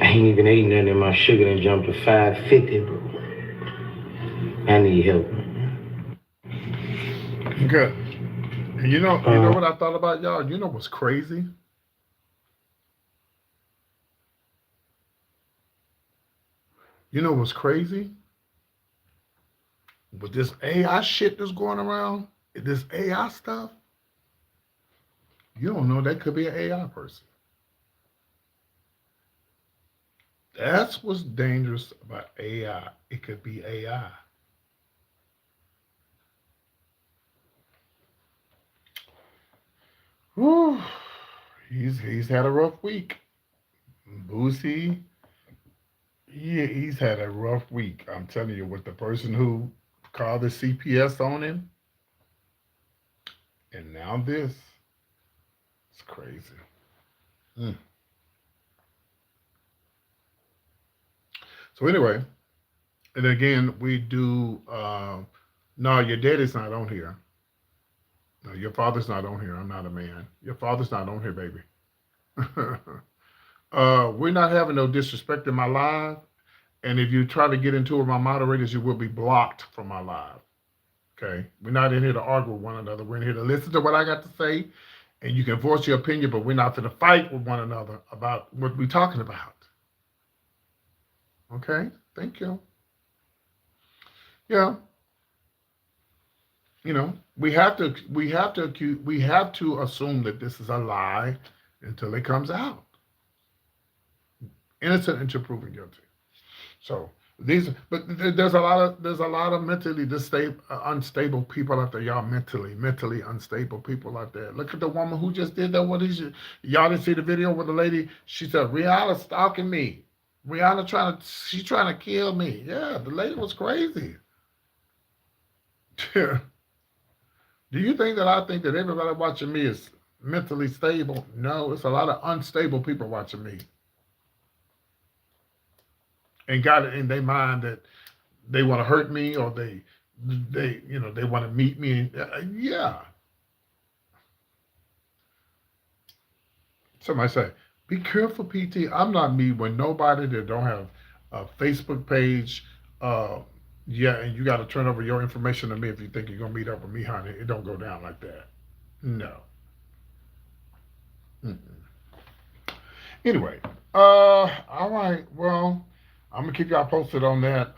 I ain't even ate nothing and my sugar done jumped to 550, bro. I need help. Good. And you know what I thought about y'all? You know what's crazy? You know what's crazy? With this AI shit that's going around, this AI stuff, you don't know that could be an AI person. That's what's dangerous about AI. It could be AI. Whew. He's had a rough week. Boosie, he's had a rough week. I'm telling you, with the person who called the CPS on him, and now this. It's crazy. Mm. So anyway, and again, we do, no, your daddy's not on here. No, your father's not on here. I'm not a man. Your father's not on here, baby. We're not having no disrespect in my live. And if you try to get into it with my moderators, you will be blocked from my live. Okay? We're not in here to argue with one another. We're in here to listen to what I got to say. And you can voice your opinion, but we're not going to fight with one another about what we're talking about. Okay? Thank you. Yeah. You know, we have to assume that this is a lie until it comes out. Innocent until proven guilty. So There's a lot of mentally unstable people out there. Y'all mentally unstable people out there. Look at the woman who just did that. What is it? Y'all didn't see the video with the lady? She said, "Rihanna stalking me. She's trying to kill me." Yeah, the lady was crazy. Do you think that I think that everybody watching me is mentally stable? No, it's a lot of unstable people watching me, and got it in their mind that they want to hurt me, or they want to meet me. Yeah. Somebody say, be careful, PT. I'm not meeting with nobody that don't have a Facebook page. Yeah, and you got to turn over your information to me if you think you're gonna meet up with me, honey. It don't go down like that. No. Mm-mm. Anyway, all right. Well, I'm gonna keep y'all posted on that.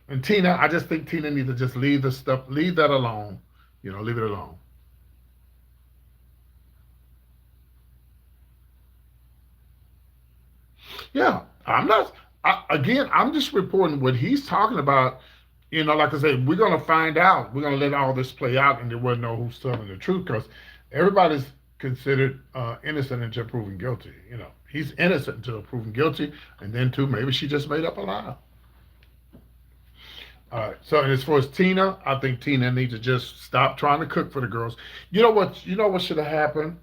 And Tina, I just think Tina needs to just leave the stuff, leave that alone. Leave it alone. Yeah, I'm not. Again, I'm just reporting what he's talking about. Like I said, we're gonna find out. We're gonna let all this play out, and then we'll know who's telling the truth because everybody's considered innocent until proven guilty. He's innocent until proven guilty, and then too, maybe she just made up a lie. All right. So, and as far as Tina, I think Tina needs to just stop trying to cook for the girls. You know what? You know what should have happened?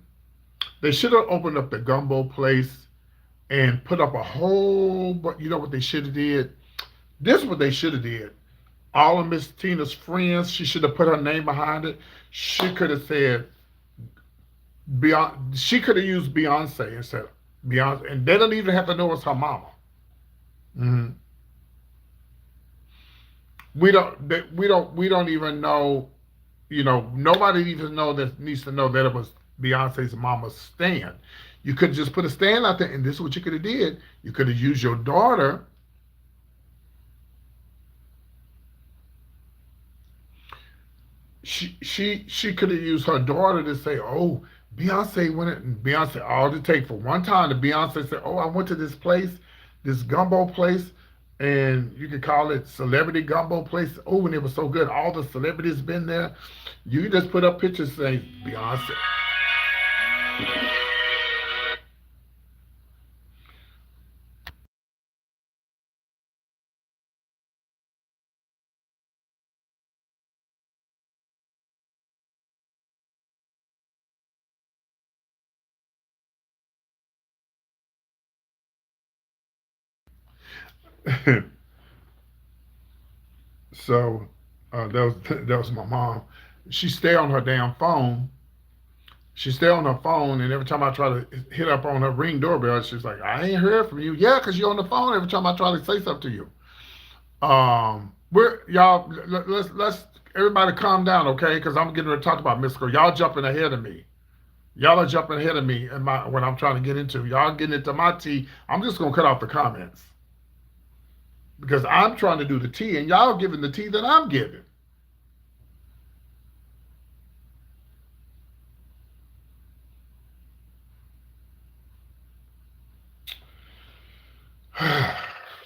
They should have opened up the gumbo place and put up a whole. But you know what they should have did? This is what they should have did. All of Miss Tina's friends, she should have put her name behind it. She could have said Beyonce. She could have used Beyonce instead of Beyonce, and they don't even have to know it's her mama. Mm-hmm. We don't even know. Nobody needs to know that it was Beyonce's mama's stand. You could just put a stand out there, and this is what you could have did. You could have used your daughter. She could have used her daughter to say, "Oh, Beyonce went it," and Beyonce all it take for one time to Beyonce say, "Oh, I went to this place, this gumbo place, and you can call it celebrity gumbo place. Oh, and it was so good. All the celebrities been there." You just put up pictures saying Beyonce. So that was my mom. She stay on her damn phone. She stay on her phone, and every time I try to hit up on her ring doorbell, she's like, "I ain't heard from you." Yeah, because you're on the phone every time I try to say something to you. We're y'all. Let's everybody calm down, okay? Because I'm getting ready to talk about Mystical. Y'all jumping ahead of me. Y'all are jumping ahead of me and my what I'm trying to get into. Y'all getting into my tea. I'm just gonna cut off the comments because I'm trying to do the tea, and y'all giving the tea that I'm giving.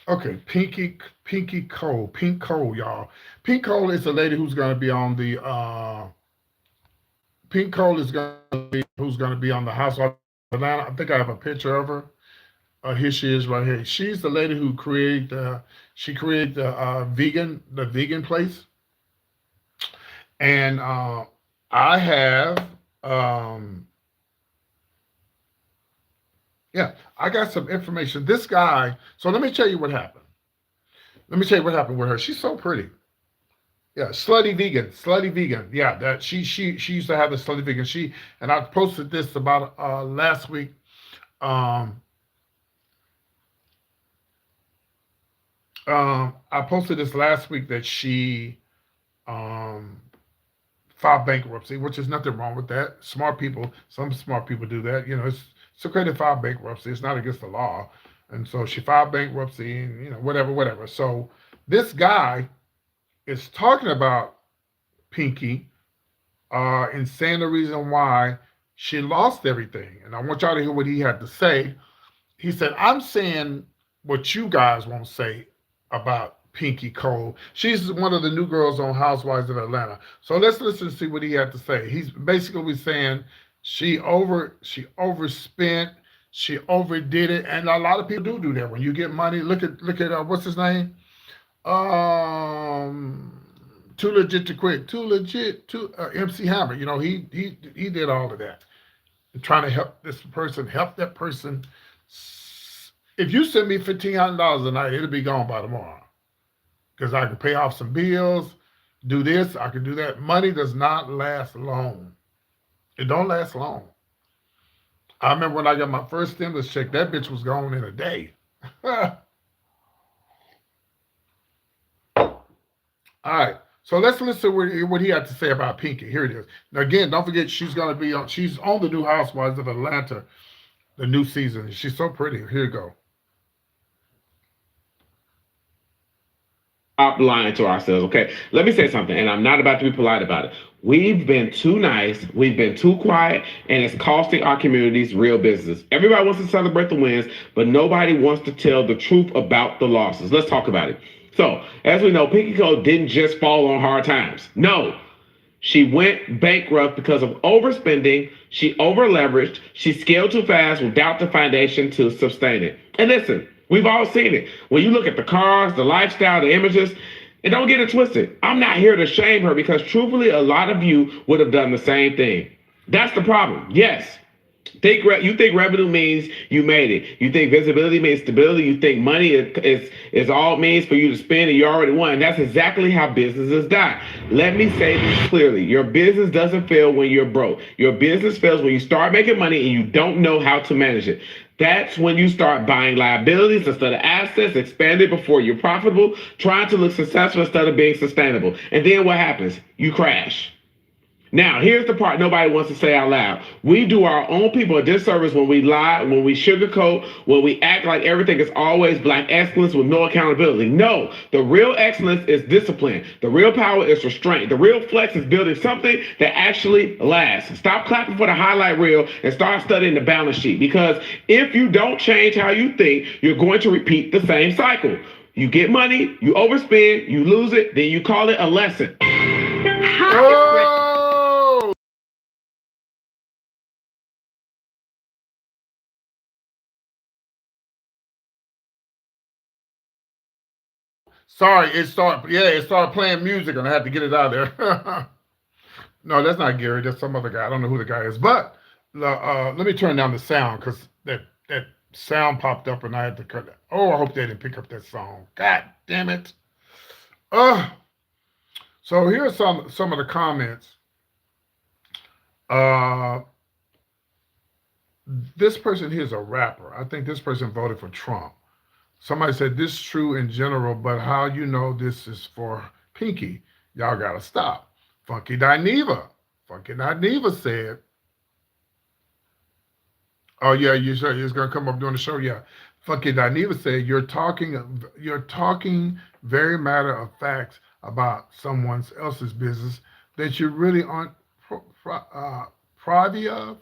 Okay, Pinky Cole, Pink Cole, y'all. Pink Cole is a lady who's going to be on the Pink Cole is going to be who's going to be on the House of Atlanta. I think I have a picture of her. Here she is right here. She's the lady who created she created the vegan place, and I have yeah, I got some information. This guy. So let me tell you what happened. Let me tell you what happened with her. She's so pretty. Yeah, slutty vegan. Yeah, that she used to have the slutty vegan. And I posted this about last week. Um, I posted this last week that she um, filed bankruptcy, which is nothing wrong with that. Some smart people do that. It's okay to file bankruptcy. It's not against the law. And so she filed bankruptcy and, whatever. So this guy is talking about Pinky and saying the reason why she lost everything. And I want y'all to hear what he had to say. He said, "I'm saying what you guys won't say about Pinky Cole. She's one of the new girls on Housewives of Atlanta. So let's listen to see what he had to say. He's basically saying she overspent, she overdid it, and a lot of people do that. When you get money, look at what's his name? Too legit to quit. Too legit to MC Hammer. You know, he did all of that. Trying to help this person, help that person. If you send me $1,500 a night, it'll be gone by tomorrow. Because I can pay off some bills, do this, I can do that. Money does not last long. It don't last long. I remember when I got my first stimulus check, that bitch was gone in a day. All right. So let's listen to what he had to say about Pinky. Here it is. Now again, don't forget she's on the new Housewives of Atlanta, the new season. She's so pretty. Here you go. Stop lying to ourselves, okay? Let me say something, and I'm not about to be polite about it. We've been too nice, we've been too quiet, and it's costing our communities real business. Everybody wants to celebrate the wins, but nobody wants to tell the truth about the losses. Let's talk about it. So, as we know, Pinky Cole didn't just fall on hard times. No, she went bankrupt because of overspending, she over-leveraged, she scaled too fast without the foundation to sustain it. And listen, we've all seen it. When you look at the cars, the lifestyle, the images, and don't get it twisted. I'm not here to shame her because truthfully, a lot of you would have done the same thing. That's the problem. Yes. You think revenue means you made it. You think visibility means stability. You think money is all it means for you to spend and you already won. And that's exactly how businesses die. Let me say this clearly. Your business doesn't fail when you're broke. Your business fails when you start making money and you don't know how to manage it. That's when you start buying liabilities instead of assets, expanding before you're profitable, trying to look successful instead of being sustainable. And then what happens? You crash. Now, here's the part nobody wants to say out loud. We do our own people a disservice when we lie, when we sugarcoat, when we act like everything is always black excellence with no accountability. No, the real excellence is discipline. The real power is restraint. The real flex is building something that actually lasts. Stop clapping for the highlight reel and start studying the balance sheet. Because if you don't change how you think, you're going to repeat the same cycle. You get money, you overspend, you lose it, then you call it a lesson. Sorry, it started playing music and I had to get it out of there. No, that's not Gary. That's some other guy. I don't know who the guy is. But let me turn down the sound because that sound popped up and I had to cut it. Oh, I hope they didn't pick up that song. God damn it. So here's some of the comments. This person here is a rapper. I think this person voted for Trump. Somebody said this is true in general, but how you know this is for Pinky? Y'all gotta stop. Funky Dineva said, "Oh yeah, you sure he's gonna come up during the show?" Yeah. Funky Dineva said, "You're talking very matter of fact about someone else's business that you really aren't privy of."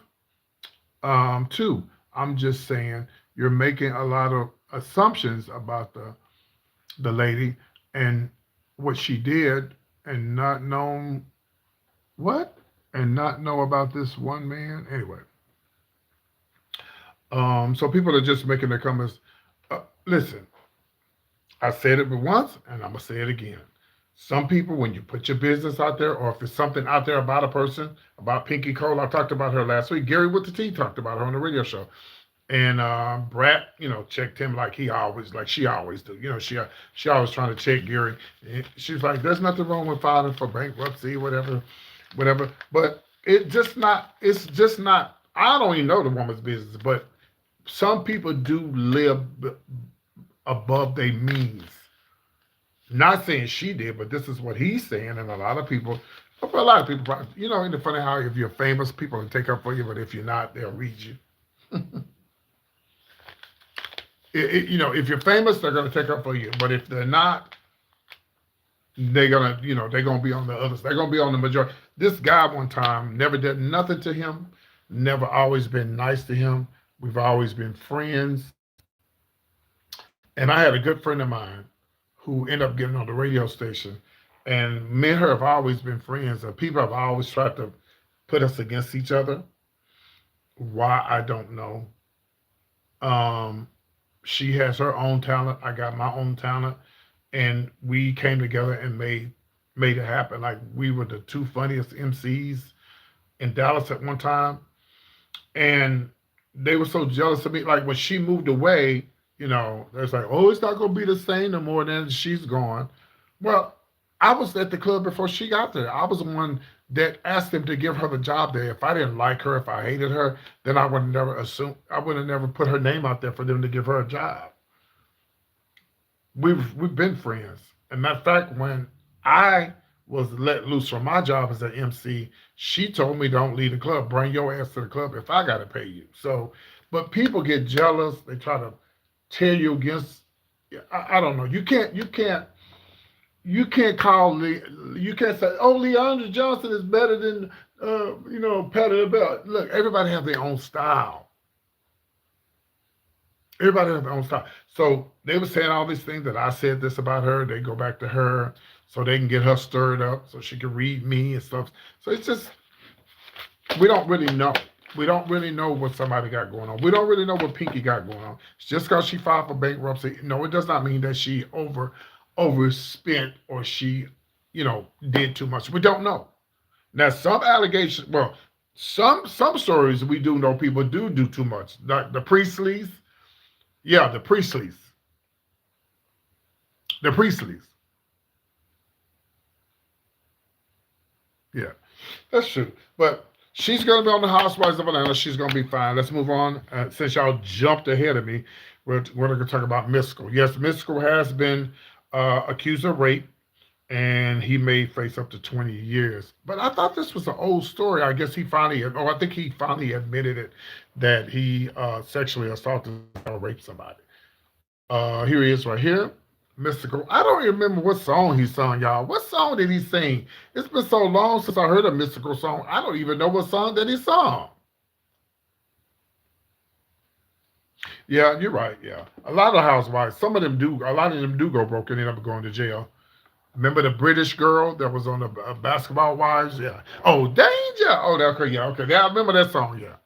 Too. I'm just saying you're making a lot of assumptions about the lady and what she did and not know about this one man. Anyway. So people are just making their comments. Listen, I said it once and I'm gonna say it again. Some people, when you put your business out there, or if it's something out there about a person, about Pinky Cole, I talked about her last week. Gary with the T talked about her on the radio show. And Brat, checked him like she always do. She always trying to check Gary. And she's like, there's nothing wrong with filing for bankruptcy, whatever. But it's just not, I don't even know the woman's business, but some people do live above their means. Not saying she did, but this is what he's saying. And a lot of people, isn't it funny how if you're famous, people will take up for you, but if you're not, they'll read you. If you're famous, they're going to take up for you. But if they're not, they're going to be on the others. They're going to be on the majority. This guy one time never did nothing to him, never always been nice to him. We've always been friends. And I had a good friend of mine who ended up getting on the radio station. And me and her have always been friends, and people have always tried to put us against each other. Why, I don't know. Um, she has her own talent. I got my own talent, and we came together and made it happen. Like we were the two funniest MCs in Dallas at one time, and they were so jealous of me. Like when she moved away, it's like, oh, it's not gonna be the same no more. Then she's gone. Well, I was at the club before she got there. I was the one that asked them to give her the job there. If I didn't like her, if I hated her, then I would have never put her name out there for them to give her a job. We've been friends. And matter of fact, when I was let loose from my job as an MC, she told me, don't leave the club. Bring your ass to the club if I gotta pay you. So, but people get jealous. They try to tear you against. I don't know. You can't say, oh, Leandra Johnson is better than Patty LaBelle. Look, everybody has their own style. Everybody has their own style. So they were saying all these things that I said this about her. They go back to her so they can get her stirred up so she can read me and stuff. So it's just, we don't really know. We don't really know what somebody got going on. We don't really know what Pinky got going on. It's just because she filed for bankruptcy. No, it does not mean that she overspent or she, did too much. We don't know. Now, some allegations, well, some stories we do know people do too much. Like the Priestleys. Yeah, the Priestleys. The Priestleys. Yeah, that's true. But she's going to be on the Housewives of Atlanta. She's going to be fine. Let's move on. Since y'all jumped ahead of me, we're going to talk about Mystikal. Yes, Mystikal has been accused of rape, and he may face up to 20 years. But I thought this was an old story. I guess I think he finally admitted it, that he sexually assaulted or raped somebody. Here he is right here. Mystikal. I don't even remember what song he sung, y'all. What song did he sing? It's been so long since I heard a Mystikal song. I don't even know what song that he sung. Yeah, you're right. Yeah, a lot of housewives. A lot of them do go broke and end up going to jail. Remember the British girl that was on the Basketball Wives? Yeah. Oh, Danger. Oh, okay. Yeah. Okay. Yeah, I remember that song. Yeah.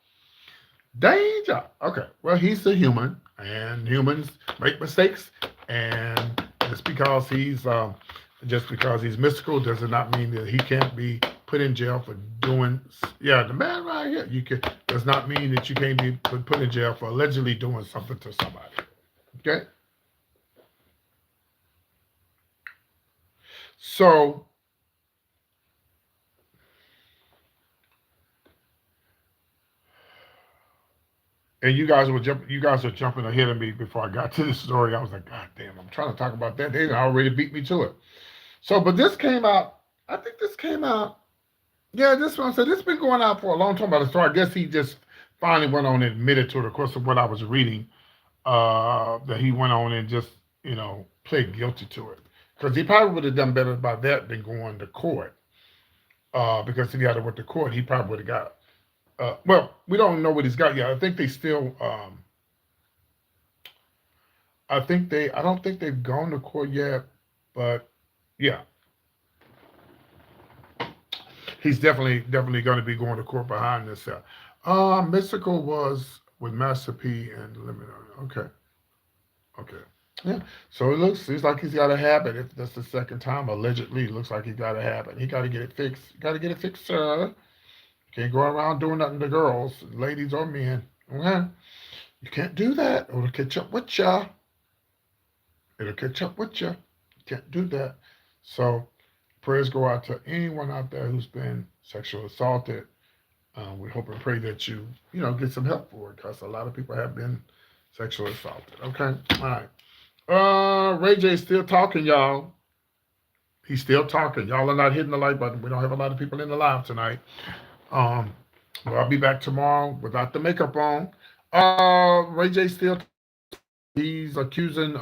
Danger. Okay. Well, he's a human, and humans make mistakes, and just because he's Mystikal does not mean that he can't be put in jail for doing. Yeah, the man right here. Does not mean that you can't be put in jail for allegedly doing something to somebody. Okay. So, and you guys are jumping ahead of me before I got to this story. I was like, God damn, I'm trying to talk about that. They already beat me to it. So, but this came out, I think this came out, yeah, this one said, this has been going out for a long time about the story. I guess he just finally went on and admitted to it, of course, of what I was reading, that he went on and just, pled guilty to it. Because he probably would have done better by that than going to court. Because if he had to went to court, he probably would have got. Well, we don't know what he's got yet. I think they still. I don't think they've gone to court yet, but yeah, he's definitely going to be going to court behind this. Mystikal was with Master P and Limit. Okay. Yeah. So seems like he's got a habit. If that's the second time, allegedly, it looks like he got a habit. He got to get it fixed. Sir. Can't go around doing nothing to girls, ladies or men. Okay? You can't do that, or it'll catch up with ya. You can't do that. So prayers go out to anyone out there who's been sexually assaulted. We hope and pray that you get some help for it, because a lot of people have been sexually assaulted. Okay? All right. Ray J still talking, y'all. He's still talking. Y'all are not hitting the like button. We don't have a lot of people in the live tonight. Well, I'll be back tomorrow without the makeup on. Ray J still. He's accusing.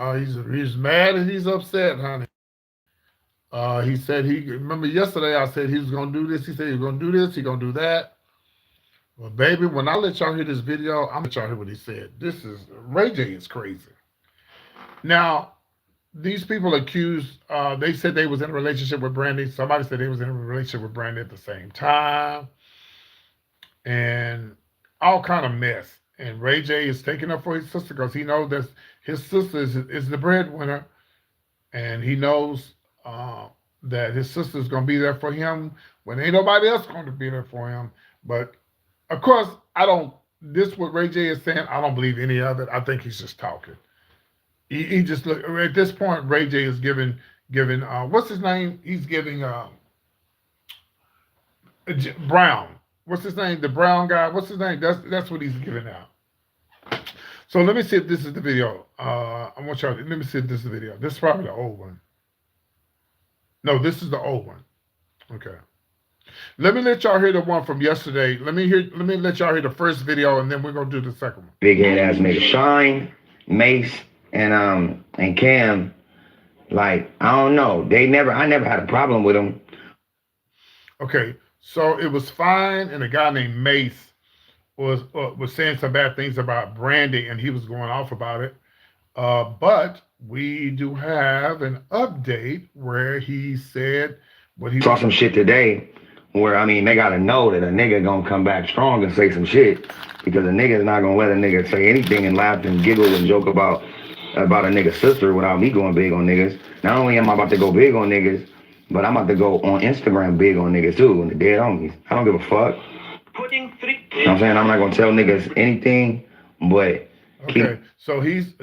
He's mad and he's upset, honey. He said remember yesterday I said he was gonna do this. He said he's gonna do this. He's gonna do that. Well, baby, when I let y'all hear this video, I'm gonna let y'all hear what he said. Ray J is crazy. Now, these people accused, they said they was in a relationship with Brandy. Somebody said they was in a relationship with Brandy at the same time. And all kind of mess. And Ray J is taking up for his sister because he knows that his sister is the breadwinner. And he knows that his sister's going to be there for him when ain't nobody else going to be there for him. But, of course, this what Ray J is saying, I don't believe any of it. I think he's just talking. He just look at this point. Ray J is giving what's his name? He's giving Brown. What's his name? The brown guy. What's his name? That's what he's giving out. So let me see if this is the video. I want y'all. Let me see if this is the video. This is probably the old one. No, this is the old one. Okay. Let me let y'all hear the one from yesterday. Let me let y'all hear the first video, and then we're gonna do the second one. Big head ass nigga. Shine, Mace, and Cam, like, I don't know. I never had a problem with them. Okay, so it was fine, and a guy named Mace was saying some bad things about Brandy, and he was going off about it. But we do have an update where he said what he saw some shit today where, I mean, they gotta know that a nigga gonna come back strong and say some shit, because a nigga is not gonna let a nigga say anything and laugh and giggle and joke about a nigga's sister without me going big on niggas. Not only am I about to go big on niggas, but I'm about to go on Instagram big on niggas too, and the dead homies. I don't give a fuck. You know what I'm saying? I'm not gonna tell niggas anything, but okay. So he is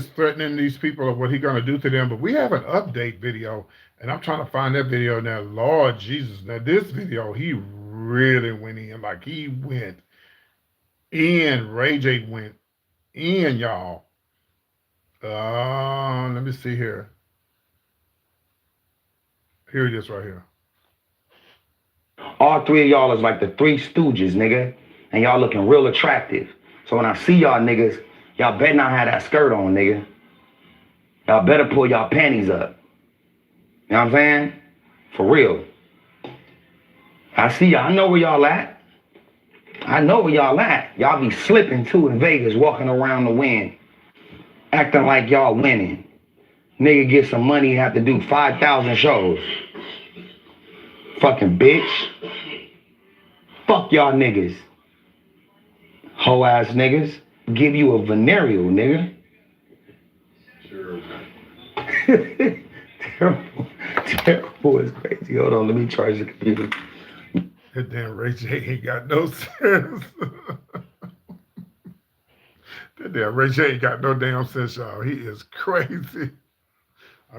threatening these people of what he's gonna do to them. But we have an update video, and I'm trying to find that video now. Lord Jesus! Now this video, he really went in, like he went in. Ray J went in, y'all. Let me see here. Here it is right here. all three of y'all is like the Three Stooges, nigga. And y'all looking real attractive. So when I see y'all niggas, y'all better not have that skirt on, nigga. Y'all better pull y'all panties up. You know what I'm saying? For real. I see y'all. I know where y'all at. I know where y'all at. Y'all be slipping too in Vegas, walking around the wind, acting like y'all winning. Nigga get some money, have to do 5,000 shows. Fucking bitch. Fuck y'all niggas. Hoe ass niggas. Give you a venereal, nigga. Sure. Terrible is crazy. Hold on, let me charge the computer. That damn Ray J ain't got no sense. That damn Ray J ain't got no damn sense, y'all. He is crazy. I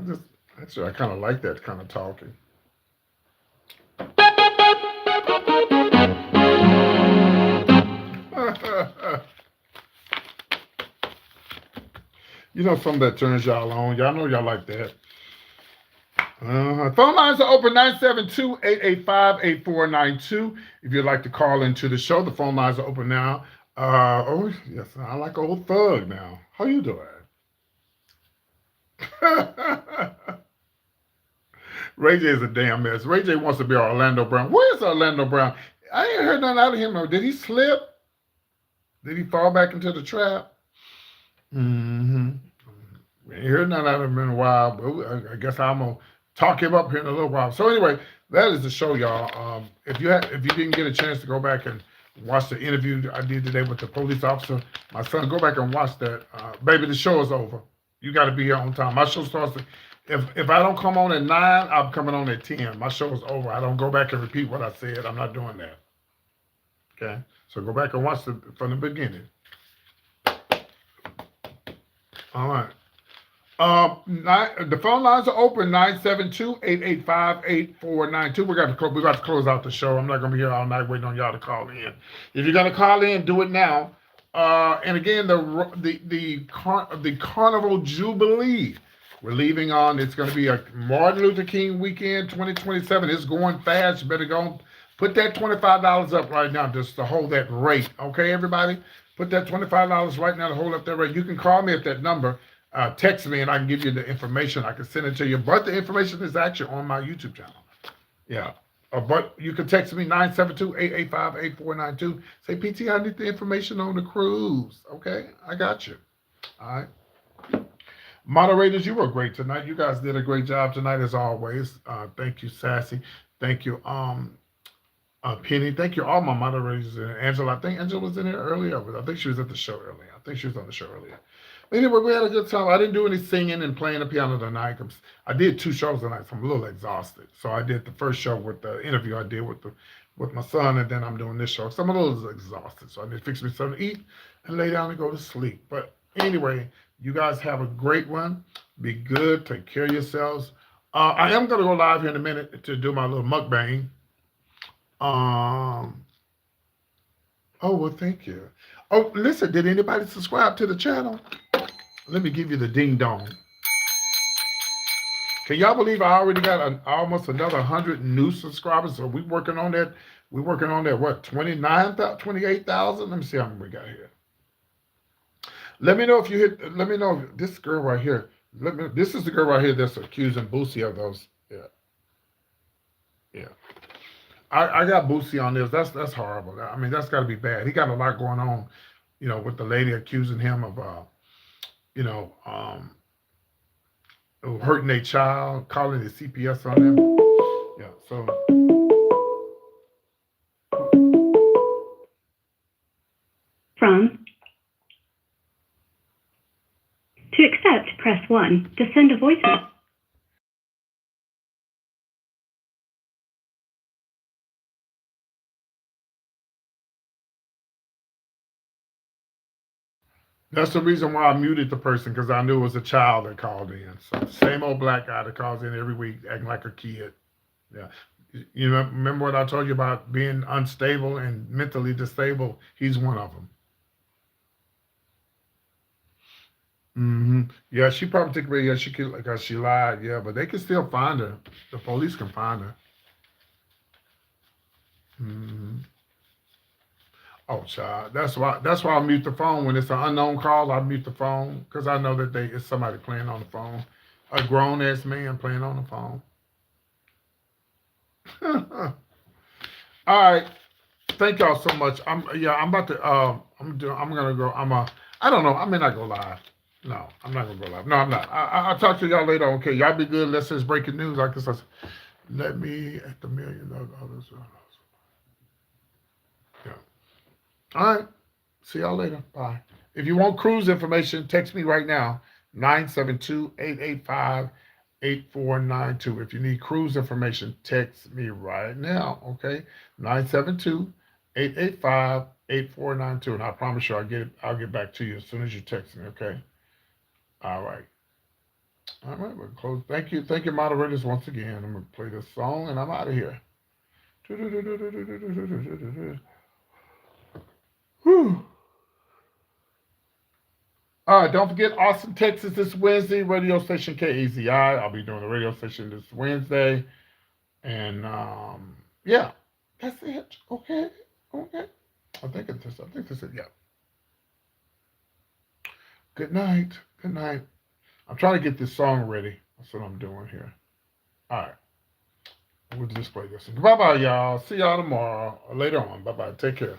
kind of like that kind of talking. You know something that turns y'all on. Y'all know y'all like that. Phone lines are open 972-885-8492. If you'd like to call into the show, the phone lines are open now. Oh, yes, I like old thug now. How you doing? Ray J is a damn mess. Ray J wants to be Orlando Brown. Where's Orlando Brown? I ain't heard nothing out of him. Did he slip? Did he fall back into the trap? Mm-hmm. Ain't heard nothing out of him in a while, but I guess I'm gonna talk him up here in a little while. So anyway, that is the show, y'all. If you didn't get a chance to go back and watch the interview I did today with the police officer, my son, go back and watch that. Baby, the show is over. You got to be here on time. My show starts. If I don't come on at 9, I'm coming on at 10. My show is over. I don't go back and repeat what I said. I'm not doing that. Okay, so go back and watch from the beginning. All right. The phone lines are open, 972-885-8492. We're about to close out the show. I'm not going to be here all night waiting on y'all to call in. If you're going to call in, do it now. And again, the Carnival Jubilee, we're leaving on. It's going to be a Martin Luther King weekend, 2027. It's going fast. You better go put that $25 up right now just to hold that rate. Okay, everybody? Put that $25 right now to hold up that rate. You can call me at that number. Text me and I can give you the information. I can send it to you. But the information is actually on my YouTube channel. Yeah. But you can text me 972-885-8492. Say, PT, I need the information on the cruise. Okay? I got you. All right. Moderators, you were great tonight. You guys did a great job tonight as always. Thank you, Sassy. Thank you, Penny. Thank you, all my moderators. And Angela, I think Angela was in here earlier. I think she was at the show earlier. I think she was on the show earlier. Anyway, we had a good time. I didn't do any singing and playing the piano tonight. I did 2 shows tonight, so I'm a little exhausted. So I did the first show with the interview I did with my son, and then I'm doing this show. So I'm a little exhausted. So I need to fix me something to eat and lay down and go to sleep. But anyway, you guys have a great one. Be good. Take care of yourselves. I am going to go live here in a minute to do my little mukbang. Oh, well, thank you. Oh, listen, did anybody subscribe to the channel? Let me give you the ding dong. Can y'all believe I already got almost another 100 new subscribers? So we're working on that. We're working on that, what, 28,000? Let me see how many we got here. Let me know if you hit, let me know if this girl right here, this is the girl right here that's accusing Boosie of those. Yeah. Yeah. I got Boosie on this. That's horrible. I mean, that's got to be bad. He got a lot going on, you know, with the lady accusing him of, you know, hurting a child, calling the CPS on them. Yeah, so. From. To accept, press 1. To send a voicemail. That's the reason why I muted the person, because I knew it was a child that called in. So same old black guy that calls in every week acting like a kid. Yeah. You know, remember what I told you about being unstable and mentally disabled? He's one of them. Yeah, she probably took away. Yeah, she could, because she lied. Yeah, but they can still find her. The police can find her. Oh, child. That's why I mute the phone when it's an unknown call. I mute the phone because I know that it's somebody playing on the phone, a grown ass man playing on the phone. All right. Thank y'all so much. I'm about to. I'm gonna go. I don't know. I may not go live. No, I'm not gonna go live. No, I'm not. I'll talk to y'all later. Okay, y'all be good. Let's just breaking news. Like this. Let me at the million others. Yeah. All right. See y'all later. Bye. If you want cruise information, text me right now. 972-885-8492. If you need cruise information, text me right now. Okay. 972-885-8492. And I promise you I'll get back to you as soon as you text me. Okay. All right. All right, we're close. Thank you, moderators, once again. I'm gonna play this song and I'm out of here. Whew. All right, don't forget Austin, Texas this Wednesday, radio station KAZI. I'll be doing the radio station this Wednesday. And yeah, that's it. Okay. I think that's it. Yeah. Good night. I'm trying to get this song ready. That's what I'm doing here. All right. We'll just play this. Bye-bye, y'all. See y'all tomorrow or later on. Bye-bye. Take care.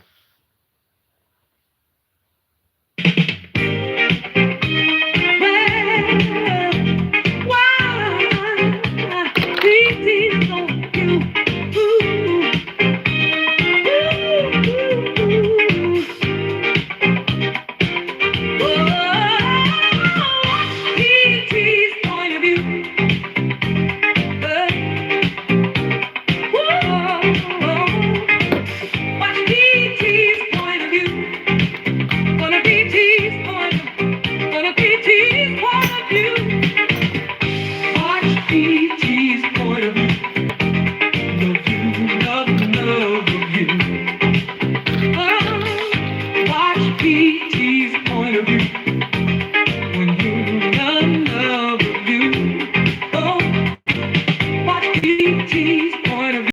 PT's point of view.